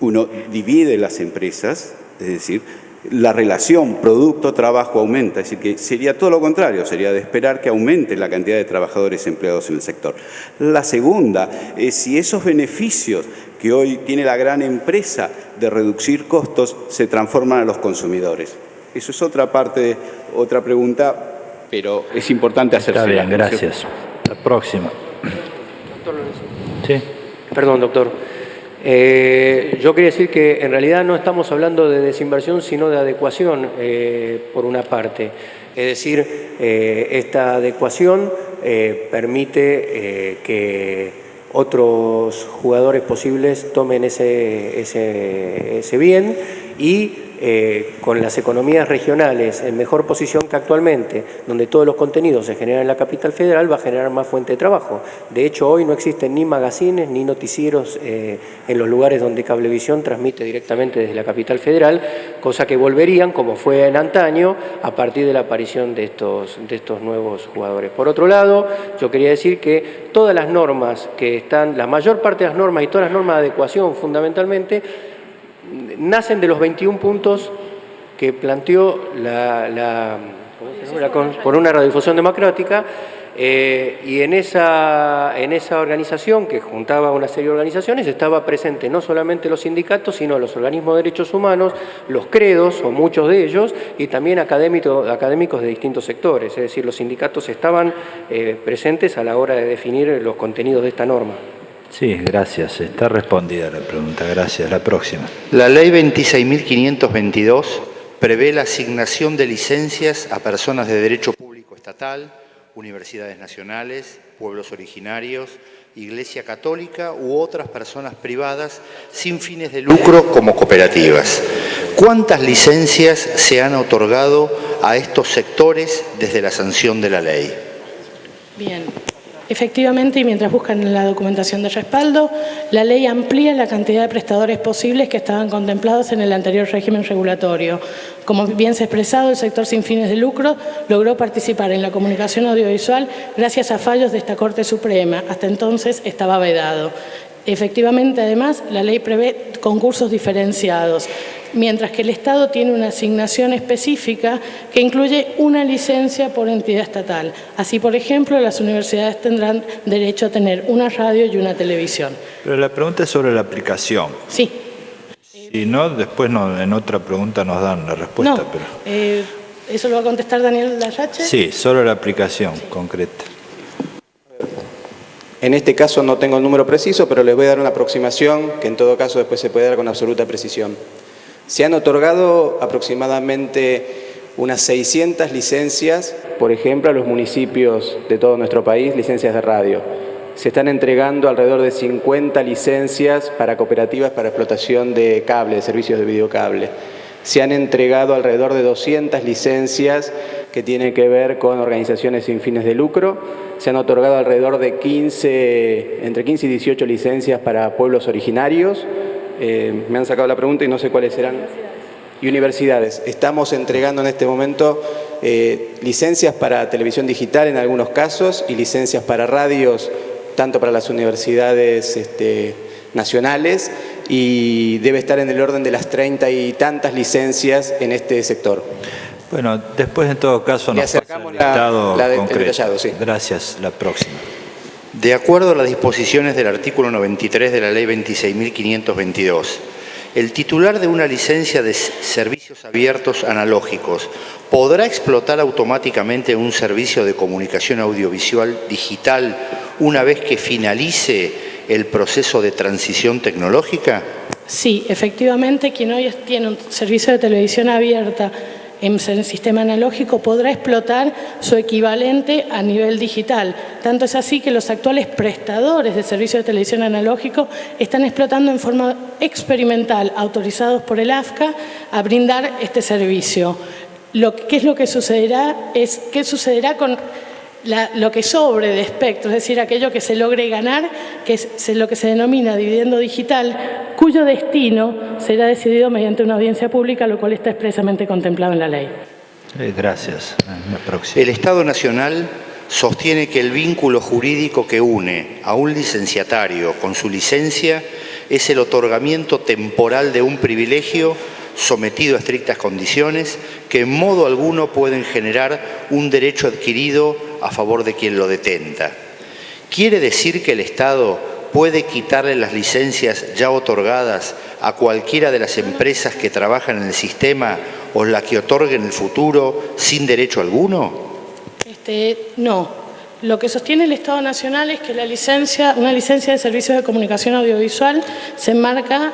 uno divide las empresas, es decir, la relación producto-trabajo aumenta, es decir, que sería todo lo contrario, sería de esperar que aumente la cantidad de trabajadores empleados en el sector. La segunda es si esos beneficios que hoy tiene la gran empresa de reducir costos se transforman a los consumidores. Eso es otra parte, otra pregunta, pero es importante hacerse. Está bien, gracias. La próxima. Doctor Lorenzo. Sí. Perdón, doctor. Yo quería decir que en realidad no estamos hablando de desinversión, sino de adecuación, por una parte. Es decir, esta adecuación permite que otros jugadores posibles tomen ese bien y con las economías regionales en mejor posición que actualmente, donde todos los contenidos se generan en la capital federal, va a generar más fuente de trabajo. De hecho, hoy no existen ni magazines ni noticieros en los lugares donde Cablevisión transmite directamente desde la capital federal, cosa que volverían, como fue en antaño, a partir de la aparición de estos nuevos jugadores. Por otro lado, yo quería decir que todas las normas que están, la mayor parte de las normas y todas las normas de adecuación fundamentalmente, nacen de los 21 puntos que planteó por una radiodifusión democrática, y en esa organización, que juntaba una serie de organizaciones, estaba presente no solamente los sindicatos, sino los organismos de derechos humanos, los credos, o muchos de ellos, y también académicos de distintos sectores. Es decir, los sindicatos estaban presentes a la hora de definir los contenidos de esta norma. Sí, gracias. Está respondida la pregunta. Gracias. La próxima. La ley 26.522 prevé la asignación de licencias a personas de derecho público estatal, universidades nacionales, pueblos originarios, Iglesia Católica u otras personas privadas sin fines de lucro como cooperativas. ¿Cuántas licencias se han otorgado a estos sectores desde la sanción de la ley? Bien. Efectivamente, y mientras buscan la documentación de respaldo, la ley amplía la cantidad de prestadores posibles que estaban contemplados en el anterior régimen regulatorio. Como bien se ha expresado, el sector sin fines de lucro logró participar en la comunicación audiovisual gracias a fallos de esta Corte Suprema. Hasta entonces estaba vedado. Efectivamente, además, la ley prevé concursos diferenciados, mientras que el Estado tiene una asignación específica que incluye una licencia por entidad estatal. Así, por ejemplo, las universidades tendrán derecho a tener una radio y una televisión. Pero la pregunta es sobre la aplicación. Sí. Si no, después en otra pregunta nos dan la respuesta. No, pero... ¿eso lo va a contestar Daniel Larrache? Sí, solo la aplicación concreta. En este caso no tengo el número preciso, pero les voy a dar una aproximación que en todo caso después se puede dar con absoluta precisión. Se han otorgado aproximadamente unas 600 licencias, por ejemplo, a los municipios de todo nuestro país, licencias de radio. Se están entregando alrededor de 50 licencias para cooperativas para explotación de cable, de servicios de videocable. Se han entregado alrededor de 200 licencias que tienen que ver con organizaciones sin fines de lucro. Se han otorgado alrededor de entre 15 y 18 licencias para pueblos originarios. Me han sacado la pregunta y no sé cuáles serán. Y universidades. Estamos entregando en este momento licencias para televisión digital en algunos casos y licencias para radios, tanto para las universidades nacionales, y debe estar en el orden de las 30 y tantas licencias en este sector. Bueno, después en todo caso nos acercamos la concreto. Detallado, sí. Gracias, la próxima. De acuerdo a las disposiciones del artículo 93 de la Ley 26.522, el titular de una licencia de servicios abiertos analógicos podrá explotar automáticamente un servicio de comunicación audiovisual digital una vez que finalice el proceso de transición tecnológica. Sí, efectivamente, quien hoy tiene un servicio de televisión abierta en el sistema analógico podrá explotar su equivalente a nivel digital. Tanto es así que los actuales prestadores de servicio de televisión analógico están explotando en forma experimental, autorizados por el AFCA, a brindar este servicio. ¿Qué es lo que sucederá? ¿Qué sucederá con lo que sobre de espectro, es decir, aquello que se logre ganar, que es lo que se denomina dividendo digital, cuyo destino será decidido mediante una audiencia pública, lo cual está expresamente contemplado en la ley. Gracias. La próxima. El Estado Nacional sostiene que el vínculo jurídico que une a un licenciatario con su licencia es el otorgamiento temporal de un privilegio sometido a estrictas condiciones que en modo alguno pueden generar un derecho adquirido a favor de quien lo detenta. ¿Quiere decir que el Estado puede quitarle las licencias ya otorgadas a cualquiera de las empresas que trabajan en el sistema o la que otorgue en el futuro sin derecho alguno? No. Lo que sostiene el Estado Nacional es que una licencia de servicios de comunicación audiovisual se enmarca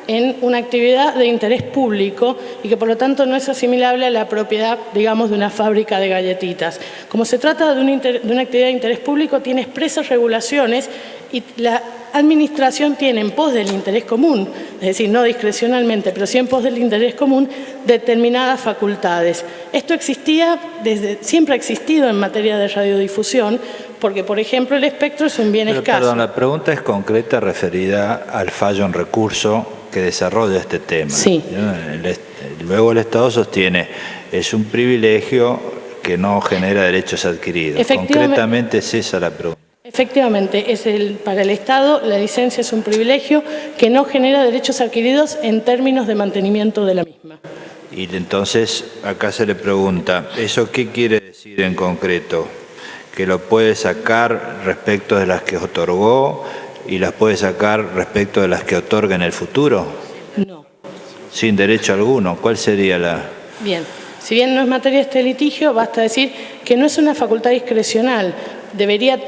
en una actividad de interés público y que por lo tanto no es asimilable a la propiedad, digamos, de una fábrica de galletitas. Como se trata de una actividad de interés público, tiene expresas regulaciones y la Administración tiene en pos del interés común, es decir, no discrecionalmente, pero sí en pos del interés común, determinadas facultades. Esto siempre ha existido en materia de radiodifusión, porque, por ejemplo, el espectro es un bien escaso. Perdón, la pregunta es concreta referida al fallo en recurso que desarrolla este tema. Sí. Luego el Estado sostiene, es un privilegio que no genera derechos adquiridos. Concretamente es esa la pregunta. Efectivamente, para el Estado la licencia es un privilegio que no genera derechos adquiridos en términos de mantenimiento de la misma. Y entonces acá se le pregunta, ¿eso qué quiere decir en concreto? ¿Que lo puede sacar respecto de las que otorgó y las puede sacar respecto de las que otorga en el futuro? No. Sin derecho alguno. ¿Cuál sería la...? Bien, si bien no es materia de este litigio, basta decir que no es una facultad discrecional. Debería...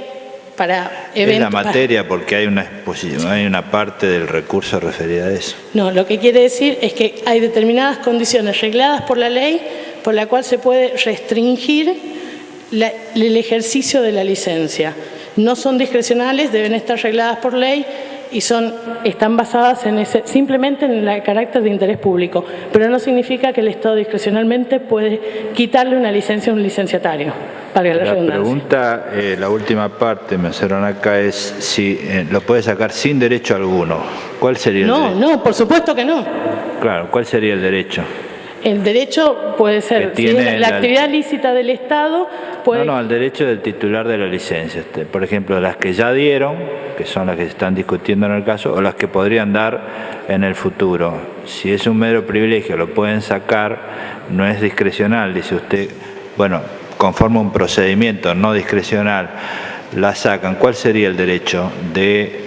Es la materia porque hay una exposición, hay una parte del recurso referida a eso. No, lo que quiere decir es que hay determinadas condiciones regladas por la ley por la cual se puede restringir el ejercicio de la licencia. No son discrecionales, deben estar regladas por ley y están basadas simplemente en el carácter de interés público, pero no significa que el Estado discrecionalmente puede quitarle una licencia a un licenciatario. La pregunta, la última parte, me hicieron acá, es si lo puede sacar sin derecho alguno. ¿Cuál sería el derecho? No, por supuesto que no. Claro, ¿cuál sería el derecho? El derecho puede ser, si es la actividad lícita del Estado... No, el derecho del titular de la licencia. Por ejemplo, las que ya dieron, que son las que se están discutiendo en el caso, o las que podrían dar en el futuro. Si es un mero privilegio, lo pueden sacar, no es discrecional, dice usted, bueno, conforme a un procedimiento no discrecional, la sacan. ¿Cuál sería el derecho de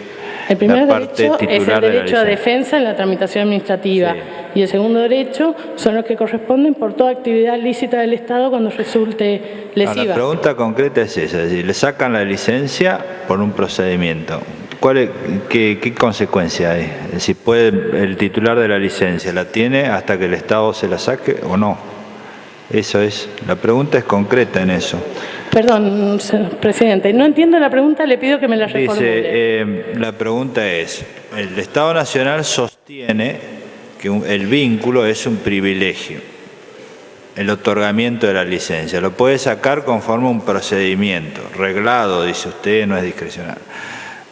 El primer parte derecho es el titular de la derecho a licencia. defensa en la tramitación administrativa. Sí. Y el segundo derecho son los que corresponden por toda actividad lícita del Estado cuando resulte No, lesiva. la pregunta concreta es esa, es decir, le sacan la licencia por un procedimiento. ¿Qué consecuencia hay? Es decir, ¿puede el titular de la licencia la tiene hasta que el Estado se la saque o no? Eso es, la pregunta es concreta en eso. Perdón, presidente, no entiendo la pregunta, le pido que me la reformule. Dice, la pregunta es, el Estado Nacional sostiene que el vínculo es un privilegio, el otorgamiento de la licencia. Lo puede sacar conforme a un procedimiento, reglado, dice usted, no es discrecional.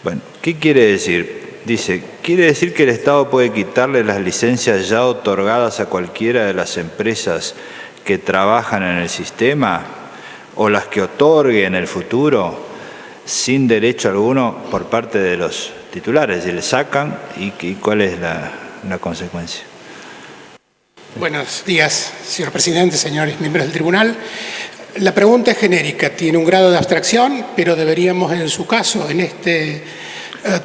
Bueno, ¿qué quiere decir? Dice, quiere decir que el Estado puede quitarle las licencias ya otorgadas a cualquiera de las empresas que trabajan en el sistema o las que otorgue en el futuro sin derecho alguno por parte de los titulares. Es decir, le sacan y ¿cuál es la consecuencia? Buenos días, señor presidente, señores miembros del tribunal. La pregunta es genérica, tiene un grado de abstracción, pero deberíamos en su caso, en este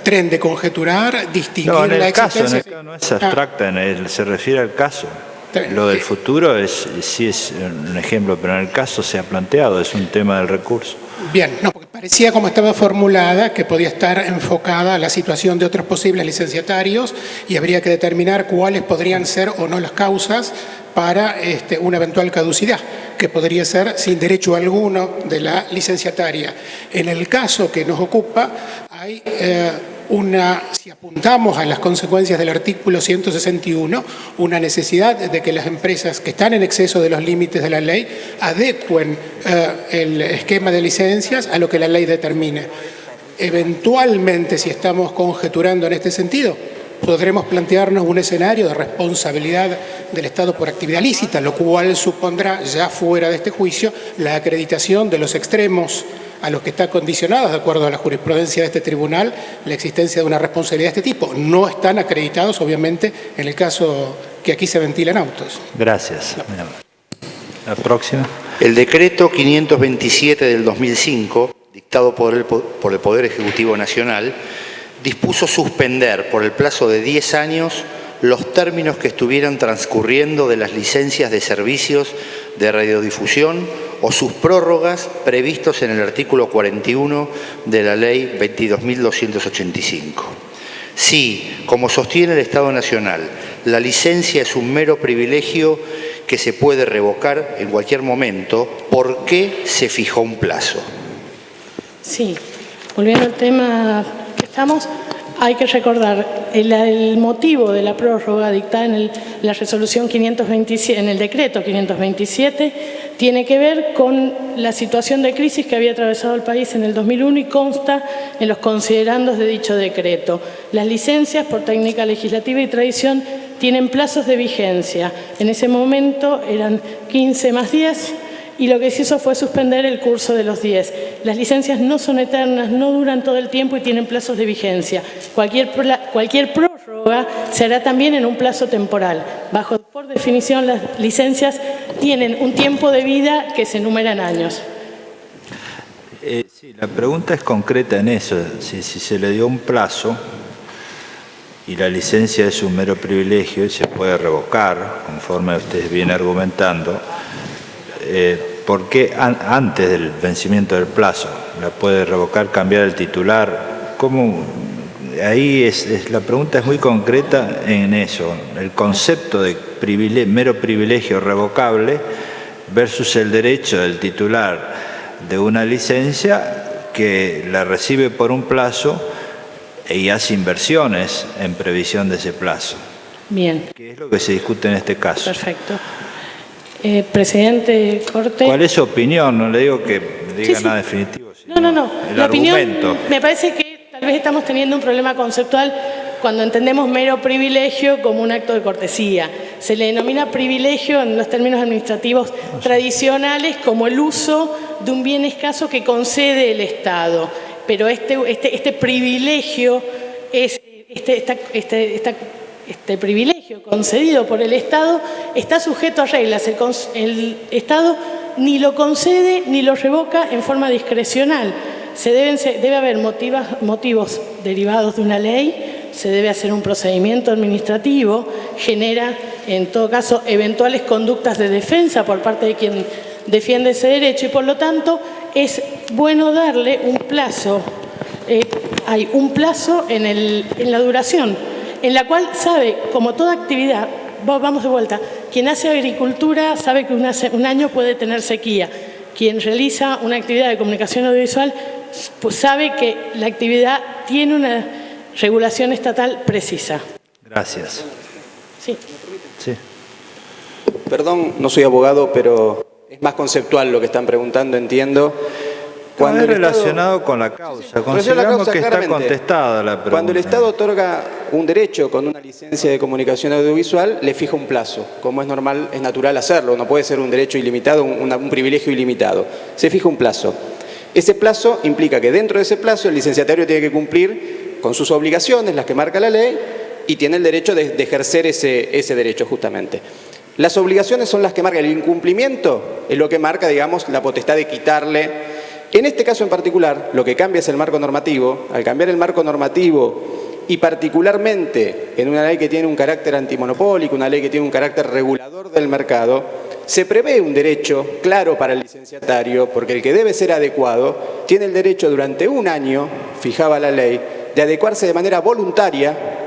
tren de conjeturar, distinguir no, en la el caso, existencia... no es abstracta, se refiere al caso. Lo del futuro sí es un ejemplo, pero en el caso se ha planteado, es un tema del recurso. Bien, no, porque parecía como estaba formulada que podía estar enfocada a la situación de otros posibles licenciatarios y habría que determinar cuáles podrían ser o no las causas para una eventual caducidad, que podría ser sin derecho alguno de la licenciataria. En el caso que nos ocupa, hay si apuntamos a las consecuencias del artículo 161, una necesidad de que las empresas que están en exceso de los límites de la ley adecuen el esquema de licencias a lo que la ley determine. Eventualmente, si estamos conjeturando en este sentido, podremos plantearnos un escenario de responsabilidad del Estado por actividad lícita, lo cual supondrá, ya fuera de este juicio, la acreditación de los extremos a los que está condicionada, de acuerdo a la jurisprudencia de este tribunal, la existencia de una responsabilidad de este tipo. No están acreditados, obviamente, en el caso que aquí se ventilan autos. Gracias. La próxima. El decreto 527 del 2005, dictado por el Poder Ejecutivo Nacional, dispuso suspender por el plazo de 10 años los términos que estuvieran transcurriendo de las licencias de servicios de radiodifusión o sus prórrogas previstos en el artículo 41 de la Ley 22.285. Si, como sostiene el Estado Nacional, la licencia es un mero privilegio que se puede revocar en cualquier momento, ¿por qué se fijó un plazo? Sí, volviendo al tema que estamos, hay que recordar el motivo de la prórroga dictada en la resolución 527, en el decreto 527, tiene que ver con la situación de crisis que había atravesado el país en el 2001 y consta en los considerandos de dicho decreto. Las licencias por técnica legislativa y tradición tienen plazos de vigencia. En ese momento eran 15 más 10 y lo que se hizo fue suspender el curso de los 10. Las licencias no son eternas, no duran todo el tiempo y tienen plazos de vigencia. Cualquier prórroga se hará también en un plazo temporal. Por definición, las licencias tienen un tiempo de vida que se enumera en años. Sí, la pregunta es concreta en eso. Si se le dio un plazo y la licencia es un mero privilegio y se puede revocar, conforme ustedes vienen argumentando, ¿por qué antes del vencimiento del plazo la puede revocar, cambiar el titular? ¿Cómo? Ahí la pregunta es muy concreta en eso, el concepto de mero privilegio revocable versus el derecho del titular de una licencia que la recibe por un plazo y hace inversiones en previsión de ese plazo. Bien. ¿Qué es lo que se discute en este caso? Perfecto. Presidente Corte. ¿Cuál es su opinión? No le digo que diga nada definitivo. No. El La argumento. opinión, me parece que tal vez estamos teniendo un problema conceptual cuando entendemos mero privilegio como un acto de cortesía. Se le denomina privilegio en los términos administrativos tradicionales como el uso de un bien escaso que concede el Estado. Pero este privilegio es este privilegio concedido por el Estado está sujeto a reglas. El Estado ni lo concede ni lo revoca en forma discrecional. Debe haber motivos derivados de una ley, se debe hacer un procedimiento administrativo, genera, en todo caso, eventuales conductas de defensa por parte de quien defiende ese derecho y, por lo tanto, es bueno darle un plazo. Hay un plazo en la duración, en la cual sabe, como toda actividad, vamos de vuelta, quien hace agricultura sabe que un año puede tener sequía. Quien realiza una actividad de comunicación audiovisual pues sabe que la actividad tiene una regulación estatal precisa. Gracias. Sí. Sí. Perdón, no soy abogado, pero es más conceptual lo que están preguntando, entiendo. Cuando es relacionado con la causa. Consideramos que está contestada la pregunta. Cuando el Estado otorga un derecho con una licencia de comunicación audiovisual, le fija un plazo, como es normal, es natural hacerlo. No puede ser un derecho ilimitado, un privilegio ilimitado. Se fija un plazo. Ese plazo implica que dentro de ese plazo el licenciatario tiene que cumplir con sus obligaciones, las que marca la ley, y tiene el derecho de ejercer ese derecho justamente. Las obligaciones son las que marca el incumplimiento, es lo que marca, digamos, la potestad de quitarle. En este caso en particular, lo que cambia es el marco normativo. Al cambiar el marco normativo y particularmente en una ley que tiene un carácter antimonopólico, una ley que tiene un carácter regulador del mercado, se prevé un derecho claro para el licenciatario, porque el que debe ser adecuado tiene el derecho durante un año, fijaba la ley, de adecuarse de manera voluntaria.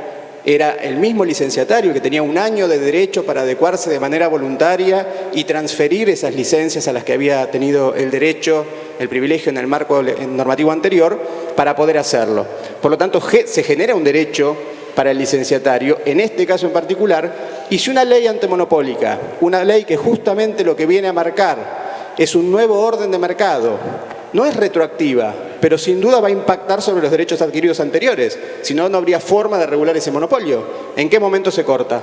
Era el mismo licenciatario que tenía un año de derecho para adecuarse de manera voluntaria y transferir esas licencias a las que había tenido el derecho, el privilegio en el marco normativo anterior, para poder hacerlo. Por lo tanto, se genera un derecho para el licenciatario, en este caso en particular, y si una ley antimonopólica, una ley que justamente lo que viene a marcar es un nuevo orden de mercado, no es retroactiva, pero sin duda va a impactar sobre los derechos adquiridos anteriores, si no, no habría forma de regular ese monopolio. ¿En qué momento se corta?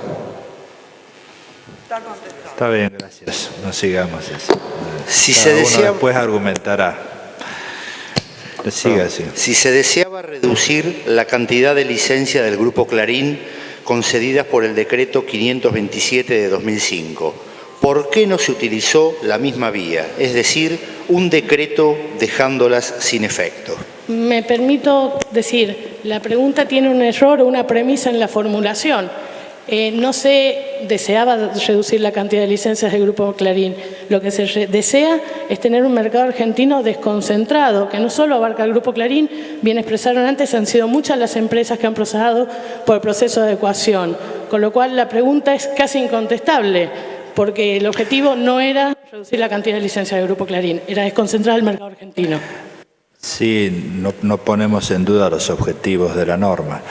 Está bien, gracias. No sigamos eso. Si se deseaba, después argumentará. Siga así. Si se deseaba reducir la cantidad de licencias del Grupo Clarín concedidas por el decreto 527 de 2005, ¿por qué no se utilizó la misma vía? Es decir, un decreto dejándolas sin efecto. Me permito decir, la pregunta tiene un error o una premisa en la formulación. No se deseaba reducir la cantidad de licencias del Grupo Clarín. Lo que se desea es tener un mercado argentino desconcentrado, que no solo abarca el Grupo Clarín, bien expresaron antes, han sido muchas las empresas que han procesado por el proceso de adecuación. Con lo cual la pregunta es casi incontestable, porque el objetivo no era reducir la cantidad de licencias del Grupo Clarín, era desconcentrar el mercado argentino. Sí, no ponemos en duda los objetivos de la norma.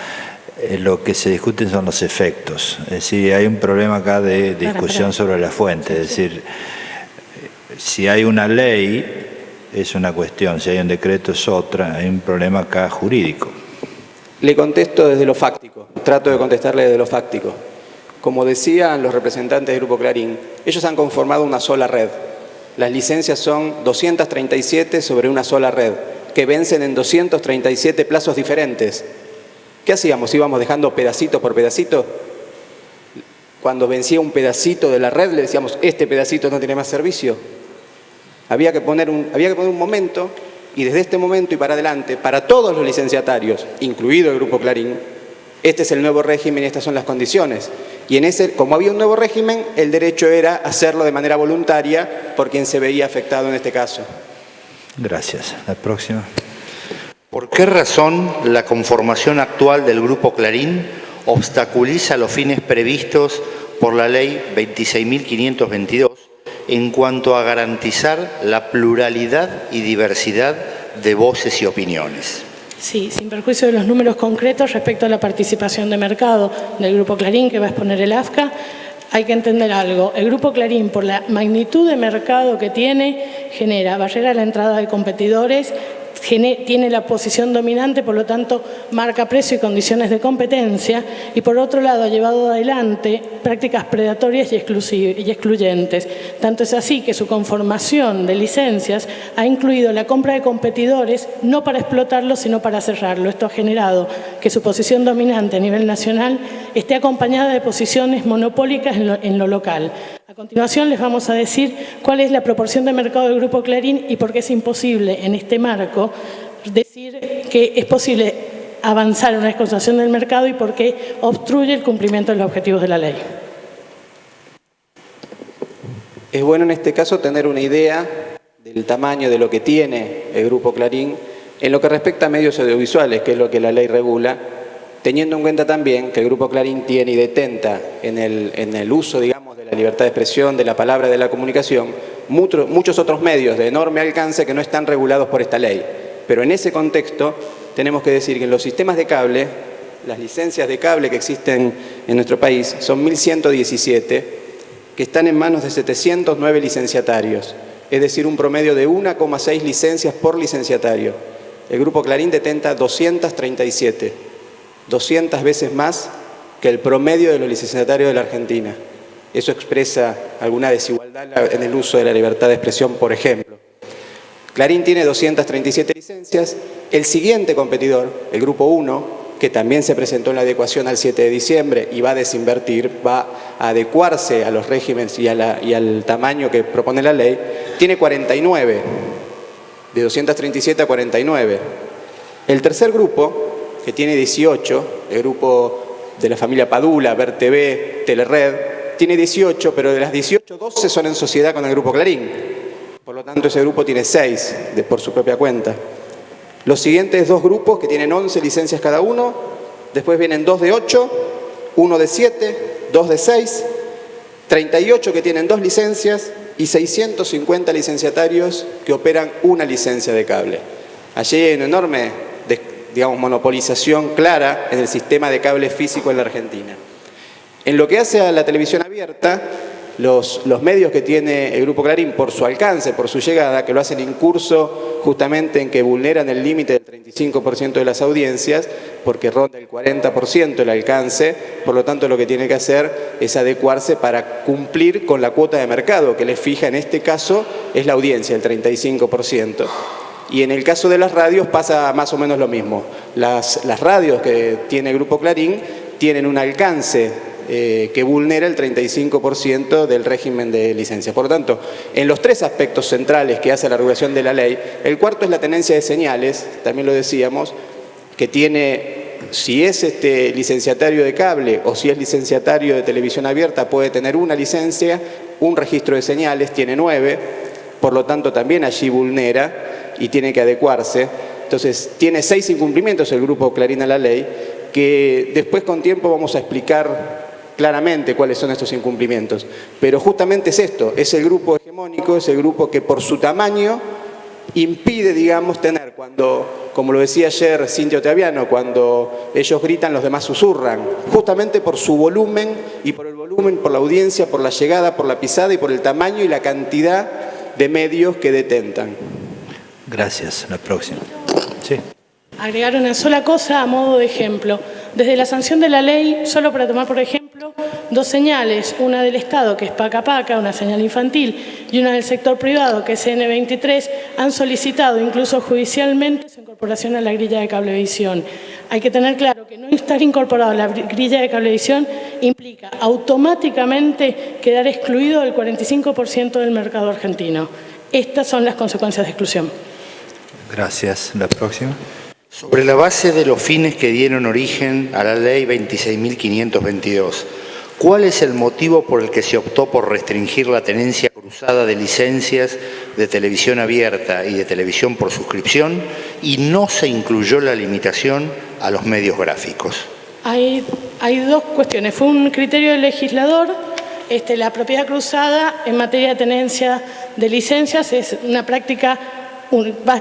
Lo que se discuten son los efectos. Es decir, hay un problema acá de discusión sobre la fuente. Es decir, si hay una ley es una cuestión, si hay un decreto es otra, hay un problema acá jurídico. Le contesto desde lo fáctico, trato de contestarle desde lo fáctico. Como decían los representantes del Grupo Clarín, ellos han conformado una sola red. Las licencias son 237 sobre una sola red, que vencen en 237 plazos diferentes. ¿Qué hacíamos? ¿Íbamos dejando pedacito por pedacito? Cuando vencía un pedacito de la red le decíamos, este pedacito no tiene más servicio. Había que poner un momento, y desde este momento y para adelante, para todos los licenciatarios, incluido el Grupo Clarín, este es el nuevo régimen y estas son las condiciones. Y como había un nuevo régimen, el derecho era hacerlo de manera voluntaria por quien se veía afectado en este caso. Gracias. La próxima. ¿Por qué razón la conformación actual del Grupo Clarín obstaculiza los fines previstos por la Ley 26.522 en cuanto a garantizar la pluralidad y diversidad de voces y opiniones? Sí, sin perjuicio de los números concretos respecto a la participación de mercado del Grupo Clarín que va a exponer el AFCA, hay que entender algo. El Grupo Clarín, por la magnitud de mercado que tiene, genera barrera a la entrada de competidores, tiene la posición dominante, por lo tanto marca precio y condiciones de competencia, y por otro lado ha llevado adelante prácticas predatorias y excluyentes. Tanto es así que su conformación de licencias ha incluido la compra de competidores no para explotarlo sino para cerrarlo. Esto ha generado que su posición dominante a nivel nacional esté acompañada de posiciones monopólicas en lo local. A continuación les vamos a decir cuál es la proporción de mercado del Grupo Clarín y por qué es imposible en este marco decir que es posible avanzar en una desconcentración del mercado y por qué obstruye el cumplimiento de los objetivos de la ley. Es bueno en este caso tener una idea del tamaño de lo que tiene el Grupo Clarín en lo que respecta a medios audiovisuales, que es lo que la ley regula, teniendo en cuenta también que el Grupo Clarín tiene y detenta en el uso, digamos, de la libertad de expresión, de la palabra, de la comunicación, muchos otros medios de enorme alcance que no están regulados por esta ley. Pero en ese contexto tenemos que decir que en los sistemas de cable, las licencias de cable que existen en nuestro país son 1.117, que están en manos de 709 licenciatarios, es decir, un promedio de 1,6 licencias por licenciatario. El Grupo Clarín detenta 237, 200 veces más que el promedio de los licenciatarios de la Argentina. Eso expresa alguna desigualdad en el uso de la libertad de expresión, por ejemplo. Clarín tiene 237 licencias. El siguiente competidor, el Grupo 1, que también se presentó en la adecuación al 7 de diciembre y va a desinvertir, va a adecuarse a los regímenes y al tamaño que propone la ley, tiene 49, de 237 a 49. El tercer grupo, que tiene 18, el grupo de la familia Padula, Ver TV, Telered, tiene 18, pero de las 18, 12 son en sociedad con el Grupo Clarín. Por lo tanto, ese grupo tiene 6 por su propia cuenta. Los siguientes dos grupos, que tienen 11 licencias cada uno, después vienen 2 de 8, 1 de 7, 2 de 6, 38 que tienen 2 licencias y 650 licenciatarios que operan una licencia de cable. Allí hay una enorme, digamos, monopolización clara en el sistema de cable físico en la Argentina. En lo que hace a la televisión abierta, los medios que tiene el Grupo Clarín por su alcance, por su llegada, que lo hacen incurso justamente en que vulneran el límite del 35% de las audiencias, porque ronda el 40% el alcance, por lo tanto lo que tiene que hacer es adecuarse para cumplir con la cuota de mercado que le fija en este caso es la audiencia, el 35%. Y en el caso de las radios pasa más o menos lo mismo. Las radios que tiene el Grupo Clarín tienen un alcance que vulnera el 35% del régimen de licencia. Por lo tanto, en los tres aspectos centrales que hace la regulación de la ley, el cuarto es la tenencia de señales, también lo decíamos, que tiene, si es licenciatario de cable o si es licenciatario de televisión abierta, puede tener una licencia, un registro de señales, tiene 9, por lo tanto también allí vulnera y tiene que adecuarse. Entonces, tiene 6 incumplimientos el Grupo Clarín a la ley, que después con tiempo vamos a explicar claramente cuáles son estos incumplimientos. Pero justamente es esto, es el grupo hegemónico, es el grupo que por su tamaño impide, digamos, tener cuando, como lo decía ayer Cintia Ottaviano, cuando ellos gritan los demás susurran, justamente por su volumen y por el volumen, por la audiencia, por la llegada, por la pisada y por el tamaño y la cantidad de medios que detentan. Gracias. La próxima. Sí. Agregar una sola cosa a modo de ejemplo. Desde la sanción de la ley, solo para tomar por ejemplo, 2 señales, una del Estado, que es Paca Paca, una señal infantil, y una del sector privado, que es N23, han solicitado incluso judicialmente su incorporación a la grilla de cablevisión. Hay que tener claro que no estar incorporado a la grilla de cablevisión implica automáticamente quedar excluido del 45% del mercado argentino. Estas son las consecuencias de exclusión. Gracias. La próxima. Sobre la base de los fines que dieron origen a la ley 26.522, ¿cuál es el motivo por el que se optó por restringir la tenencia cruzada de licencias de televisión abierta y de televisión por suscripción y no se incluyó la limitación a los medios gráficos? Hay 2 cuestiones. Fue un criterio del legislador. La propiedad cruzada en materia de tenencia de licencias es una práctica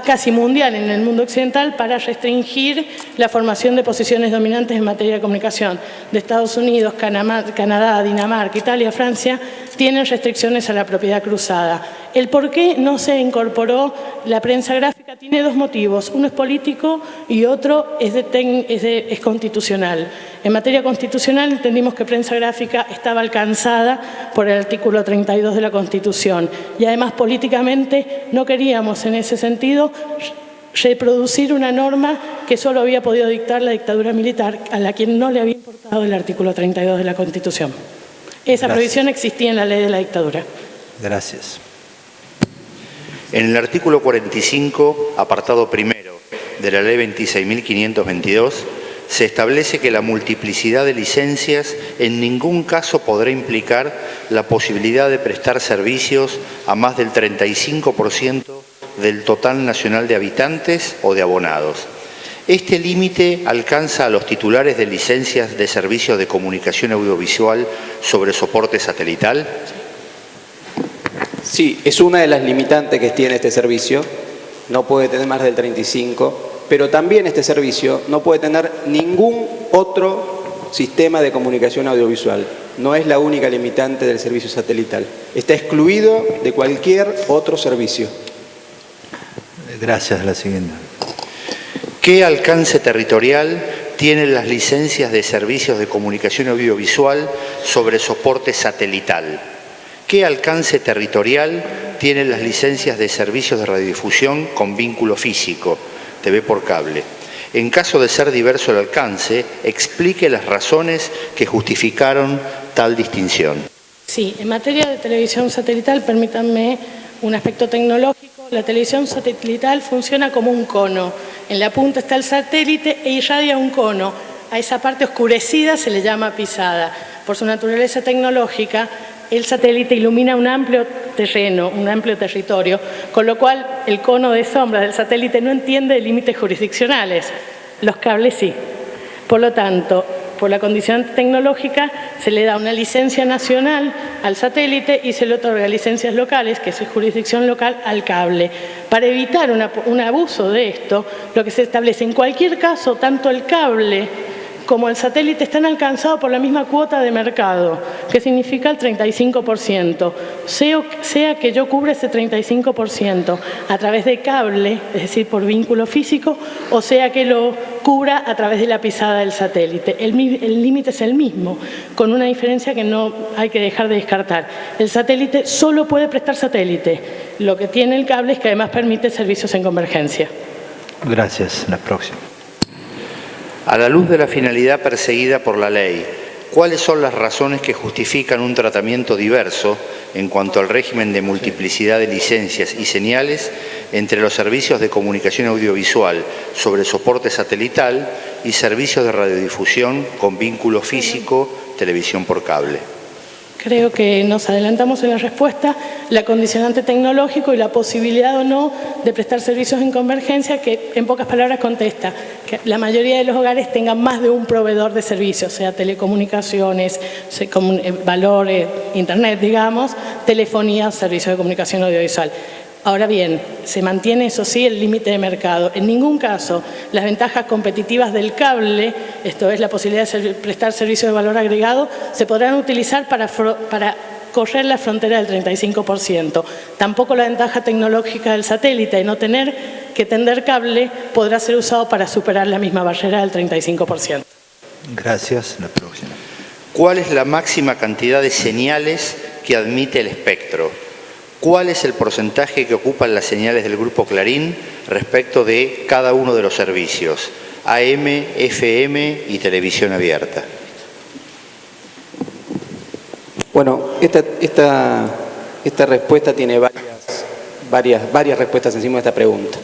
casi mundial en el mundo occidental para restringir la formación de posiciones dominantes en materia de comunicación. De Estados Unidos, Canadá, Dinamarca, Italia, Francia, tienen restricciones a la propiedad cruzada. El por qué no se incorporó la prensa gráfica tiene 2 motivos. Uno es político y otro es constitucional. En materia constitucional entendimos que prensa gráfica estaba alcanzada por el artículo 32 de la Constitución y además políticamente no queríamos en ese sentido reproducir una norma que solo había podido dictar la dictadura militar, a la quien no le había importado el artículo 32 de la Constitución. Esa prohibición existía en la ley de la dictadura. Gracias. En el artículo 45, apartado primero, de la Ley 26.522 se establece que la multiplicidad de licencias en ningún caso podrá implicar la posibilidad de prestar servicios a más del 35% del total nacional de habitantes o de abonados. Este límite alcanza a los titulares de licencias de servicios de comunicación audiovisual sobre soporte satelital. Sí, es una de las limitantes que tiene este servicio. No puede tener más del 35%. Pero también este servicio no puede tener ningún otro sistema de comunicación audiovisual. No es la única limitante del servicio satelital. Está excluido de cualquier otro servicio. Gracias. La siguiente. ¿Qué alcance territorial tienen las licencias de servicios de comunicación audiovisual sobre soporte satelital? ¿Qué alcance territorial tienen las licencias de servicios de radiodifusión con vínculo físico? TV por cable. En caso de ser diverso el alcance, explique las razones que justificaron tal distinción. Sí, en materia de televisión satelital, permítanme un aspecto tecnológico. La televisión satelital funciona como un cono. En la punta está el satélite e irradia un cono. A esa parte oscurecida se le llama pisada. Por su naturaleza tecnológica, el satélite ilumina un amplio terreno, un amplio territorio, con lo cual el cono de sombra del satélite no entiende límites jurisdiccionales. Los cables sí. Por lo tanto, por la condición tecnológica, se le da una licencia nacional al satélite y se le otorga licencias locales, que es jurisdicción local, al cable. Para evitar un abuso de esto, lo que se establece en cualquier caso, tanto el cable como el satélite están alcanzados por la misma cuota de mercado, que significa el 35%, sea que yo cubra ese 35% a través de cable, es decir, por vínculo físico, o sea que lo cubra a través de la pisada del satélite. El límite es el mismo, con una diferencia que no hay que dejar de descartar. El satélite solo puede prestar satélite. Lo que tiene el cable es que además permite servicios en convergencia. Gracias. La próxima. A la luz de la finalidad perseguida por la ley, ¿cuáles son las razones que justifican un tratamiento diverso en cuanto al régimen de multiplicidad de licencias y señales entre los servicios de comunicación audiovisual sobre soporte satelital y servicios de radiodifusión con vínculo físico, televisión por cable? Creo que nos adelantamos en la respuesta, la condicionante tecnológico y la posibilidad o no de prestar servicios en convergencia, que en pocas palabras contesta que la mayoría de los hogares tengan más de un proveedor de servicios, sea telecomunicaciones, valor, internet, digamos, telefonía, servicios de comunicación audiovisual. Ahora bien, se mantiene, eso sí, el límite de mercado. En ningún caso las ventajas competitivas del cable, esto es la posibilidad de prestar servicios de valor agregado, se podrán utilizar para correr la frontera del 35%. Tampoco la ventaja tecnológica del satélite de no tener que tender cable podrá ser usado para superar la misma barrera del 35%. Gracias. La próxima. ¿Cuál es la máxima cantidad de señales que admite el espectro? ¿Cuál es el porcentaje que ocupan las señales del Grupo Clarín respecto de cada uno de los servicios, AM, FM y televisión abierta? Bueno, esta respuesta tiene varias respuestas encima de esta pregunta.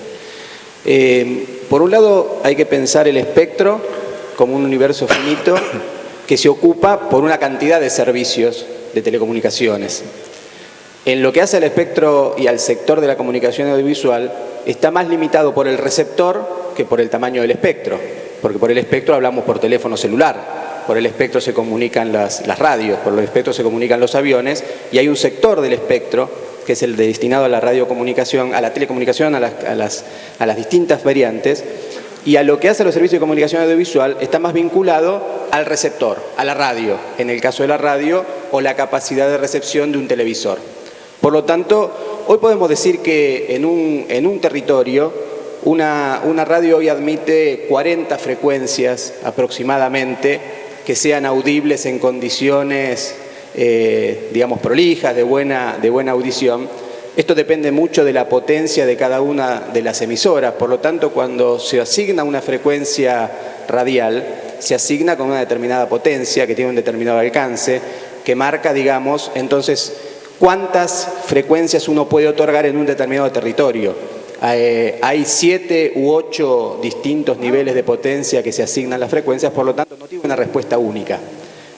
Por un lado, hay que pensar el espectro como un universo finito que se ocupa por una cantidad de servicios de telecomunicaciones. En lo que hace al espectro y al sector de la comunicación audiovisual, está más limitado por el receptor que por el tamaño del espectro, porque por el espectro hablamos por teléfono celular, por el espectro se comunican las radios, por el espectro se comunican los aviones, y hay un sector del espectro, que es el destinado a la radiocomunicación, a la telecomunicación, a las distintas variantes, y a lo que hace los servicios de comunicación audiovisual está más vinculado al receptor, a la radio, en el caso de la radio, o la capacidad de recepción de un televisor. Por lo tanto, hoy podemos decir que en un territorio, una radio hoy admite 40 frecuencias aproximadamente que sean audibles en condiciones, digamos, prolijas, de buena audición. Esto depende mucho de la potencia de cada una de las emisoras. Por lo tanto, cuando se asigna una frecuencia radial, se asigna con una determinada potencia que tiene un determinado alcance, que marca, digamos, entonces, cuántas frecuencias uno puede otorgar en un determinado territorio. Hay 7 u 8 distintos niveles de potencia que se asignan a las frecuencias, por lo tanto no tiene una respuesta única.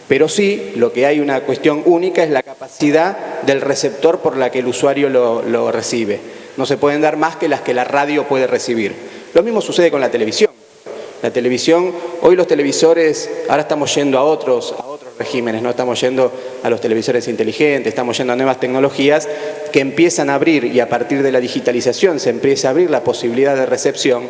Pero sí, lo que hay una cuestión única es la capacidad del receptor por la que el usuario lo recibe. No se pueden dar más que las que la radio puede recibir. Lo mismo sucede con la televisión. La televisión, hoy los televisores, ahora estamos yendo a otros regímenes, no estamos yendo a los televisores inteligentes, estamos yendo a nuevas tecnologías que empiezan a abrir, y a partir de la digitalización se empieza a abrir la posibilidad de recepción,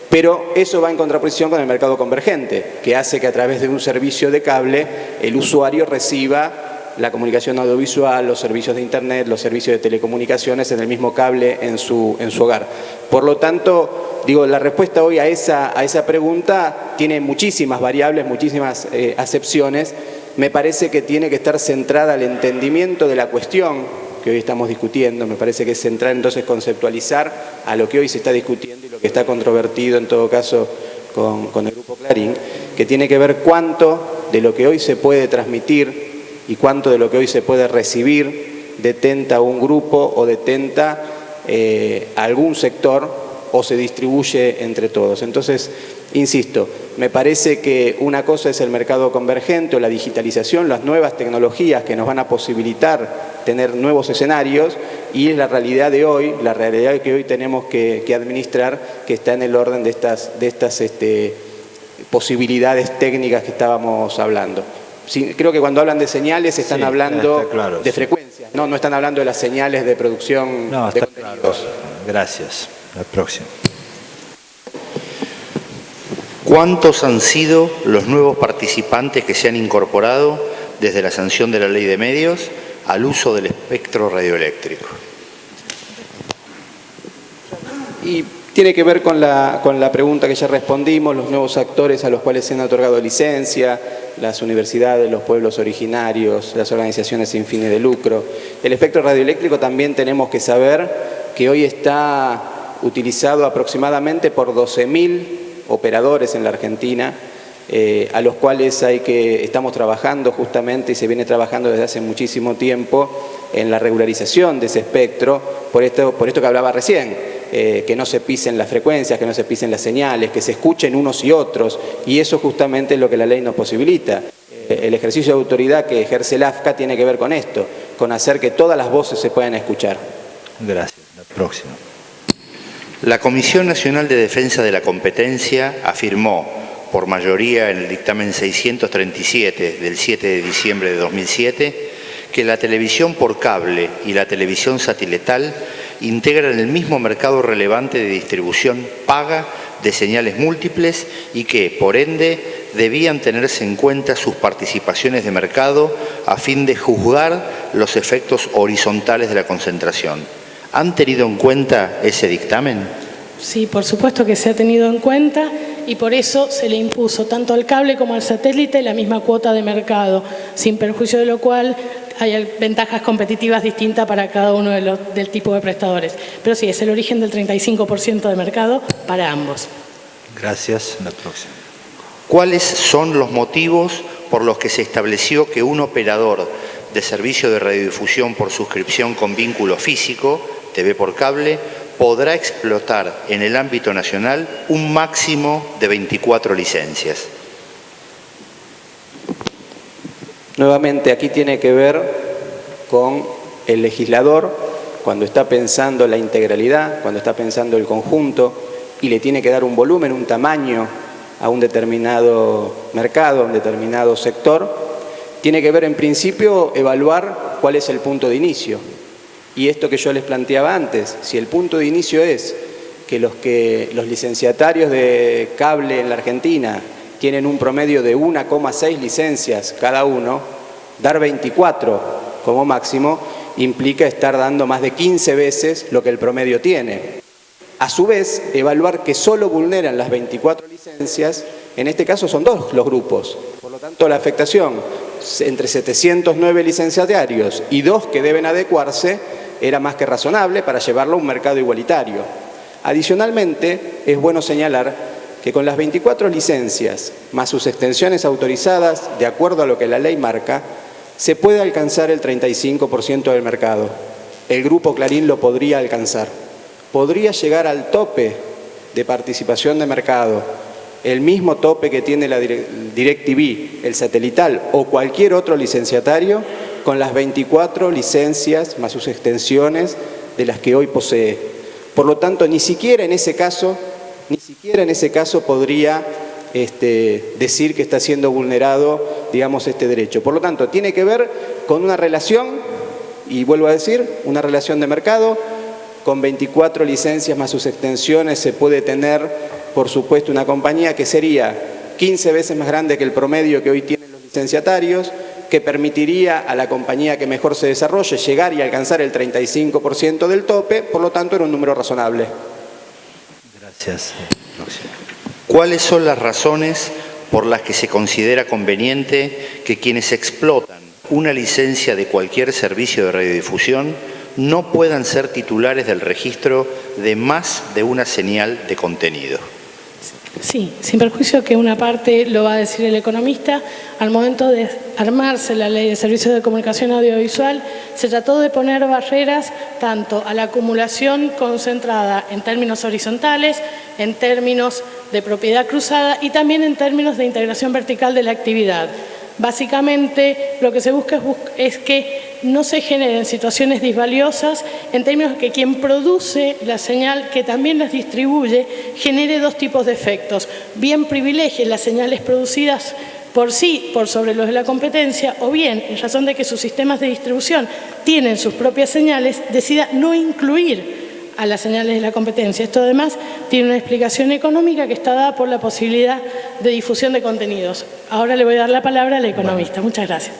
pero eso va en contraposición con el mercado convergente, que hace que a través de un servicio de cable el usuario reciba la comunicación audiovisual, los servicios de internet, los servicios de telecomunicaciones en el mismo cable en su hogar. Por lo tanto, digo, la respuesta hoy a esa pregunta tiene muchísimas variables, muchísimas acepciones. Me parece que tiene que estar centrada al entendimiento de la cuestión que hoy estamos discutiendo. Me parece que es central entonces conceptualizar a lo que hoy se está discutiendo y lo que está controvertido en todo caso con el Grupo Clarín, que tiene que ver cuánto de lo que hoy se puede transmitir y cuánto de lo que hoy se puede recibir detenta un grupo o detenta algún sector o se distribuye entre todos. Entonces, insisto, me parece que una cosa es el mercado convergente o la digitalización, las nuevas tecnologías que nos van a posibilitar tener nuevos escenarios, y es la realidad de hoy, la realidad que hoy tenemos que administrar, que está en el orden de estas posibilidades técnicas que estábamos hablando. Sí, creo que cuando hablan de señales están hablando claro, de frecuencias, no están hablando de las señales de producción de contenidos. Claro. Gracias. La próxima. ¿Cuántos han sido los nuevos participantes que se han incorporado desde la sanción de la Ley de Medios al uso del espectro radioeléctrico? Y tiene que ver con la pregunta que ya respondimos, los nuevos actores a los cuales se han otorgado licencia, las universidades, los pueblos originarios, las organizaciones sin fines de lucro. El espectro radioeléctrico también tenemos que saber que hoy está utilizado aproximadamente por 12.000 operadores en la Argentina, a los cuales estamos trabajando justamente, y se viene trabajando desde hace muchísimo tiempo en la regularización de ese espectro, por esto que hablaba recién, que no se pisen las frecuencias, que no se pisen las señales, que se escuchen unos y otros, y eso justamente es lo que la ley nos posibilita. El ejercicio de autoridad que ejerce el AFCA tiene que ver con esto, con hacer que todas las voces se puedan escuchar. Gracias. La próxima. La Comisión Nacional de Defensa de la Competencia afirmó, por mayoría en el dictamen 637 del 7 de diciembre de 2007, que la televisión por cable y la televisión satelital integran el mismo mercado relevante de distribución paga de señales múltiples y que, por ende, debían tenerse en cuenta sus participaciones de mercado a fin de juzgar los efectos horizontales de la concentración. ¿Han tenido en cuenta ese dictamen? Sí, por supuesto que se ha tenido en cuenta, y por eso se le impuso tanto al cable como al satélite la misma cuota de mercado, sin perjuicio de lo cual hay ventajas competitivas distintas para cada uno del tipo de prestadores. Pero sí, es el origen del 35% de mercado para ambos. Gracias. La próxima. ¿Cuáles son los motivos por los que se estableció que un operador de servicio de radiodifusión por suscripción con vínculo físico, TV por cable, podrá explotar en el ámbito nacional un máximo de 24 licencias? Nuevamente, aquí tiene que ver con el legislador cuando está pensando la integralidad, cuando está pensando el conjunto y le tiene que dar un volumen, un tamaño a un determinado mercado, a un determinado sector. Tiene que ver, en principio, evaluar cuál es el punto de inicio. Y esto que yo les planteaba antes, si el punto de inicio es que los licenciatarios de cable en la Argentina tienen un promedio de 1,6 licencias cada uno, dar 24 como máximo implica estar dando más de 15 veces lo que el promedio tiene. A su vez, evaluar que solo vulneran las 24 licencias, en este caso son 2 los grupos. Por lo tanto, la afectación entre 709 licenciatarios y 2 que deben adecuarse era más que razonable para llevarlo a un mercado igualitario. Adicionalmente, es bueno señalar que con las 24 licencias, más sus extensiones autorizadas, de acuerdo a lo que la ley marca, se puede alcanzar el 35% del mercado. El Grupo Clarín lo podría alcanzar. podría llegar al tope de participación de mercado, el mismo tope que tiene la DirecTV, el satelital o cualquier otro licenciatario, con las 24 licencias más sus extensiones de las que hoy posee. Por lo tanto, ni siquiera en ese caso podría decir que está siendo vulnerado, digamos, este derecho. Por lo tanto, tiene que ver con una relación, y vuelvo a decir, una relación de mercado. Con 24 licencias más sus extensiones se puede tener, por supuesto, una compañía que sería 15 veces más grande que el promedio que hoy tienen los licenciatarios, que permitiría a la compañía que mejor se desarrolle llegar y alcanzar el 35% del tope. Por lo tanto, era un número razonable. Gracias. ¿Cuáles son las razones por las que se considera conveniente que quienes explotan una licencia de cualquier servicio de radiodifusión no puedan ser titulares del registro de más de una señal de contenido? Sí, sin perjuicio que una parte lo va a decir el economista. Al momento de armarse la Ley de Servicios de Comunicación Audiovisual, se trató de poner barreras tanto a la acumulación concentrada en términos horizontales, en términos de propiedad cruzada y también en términos de integración vertical de la actividad. Básicamente, lo que se busca es que no se generen situaciones disvaliosas en términos de que quien produce la señal, que también las distribuye, genere dos tipos de efectos. Bien privilegie las señales producidas por sí, por sobre los de la competencia, o bien, en razón de que sus sistemas de distribución tienen sus propias señales, decida no incluir a las señales de la competencia. Esto además tiene una explicación económica que está dada por la posibilidad de difusión de contenidos. Ahora le voy a dar la palabra al economista. Muchas gracias.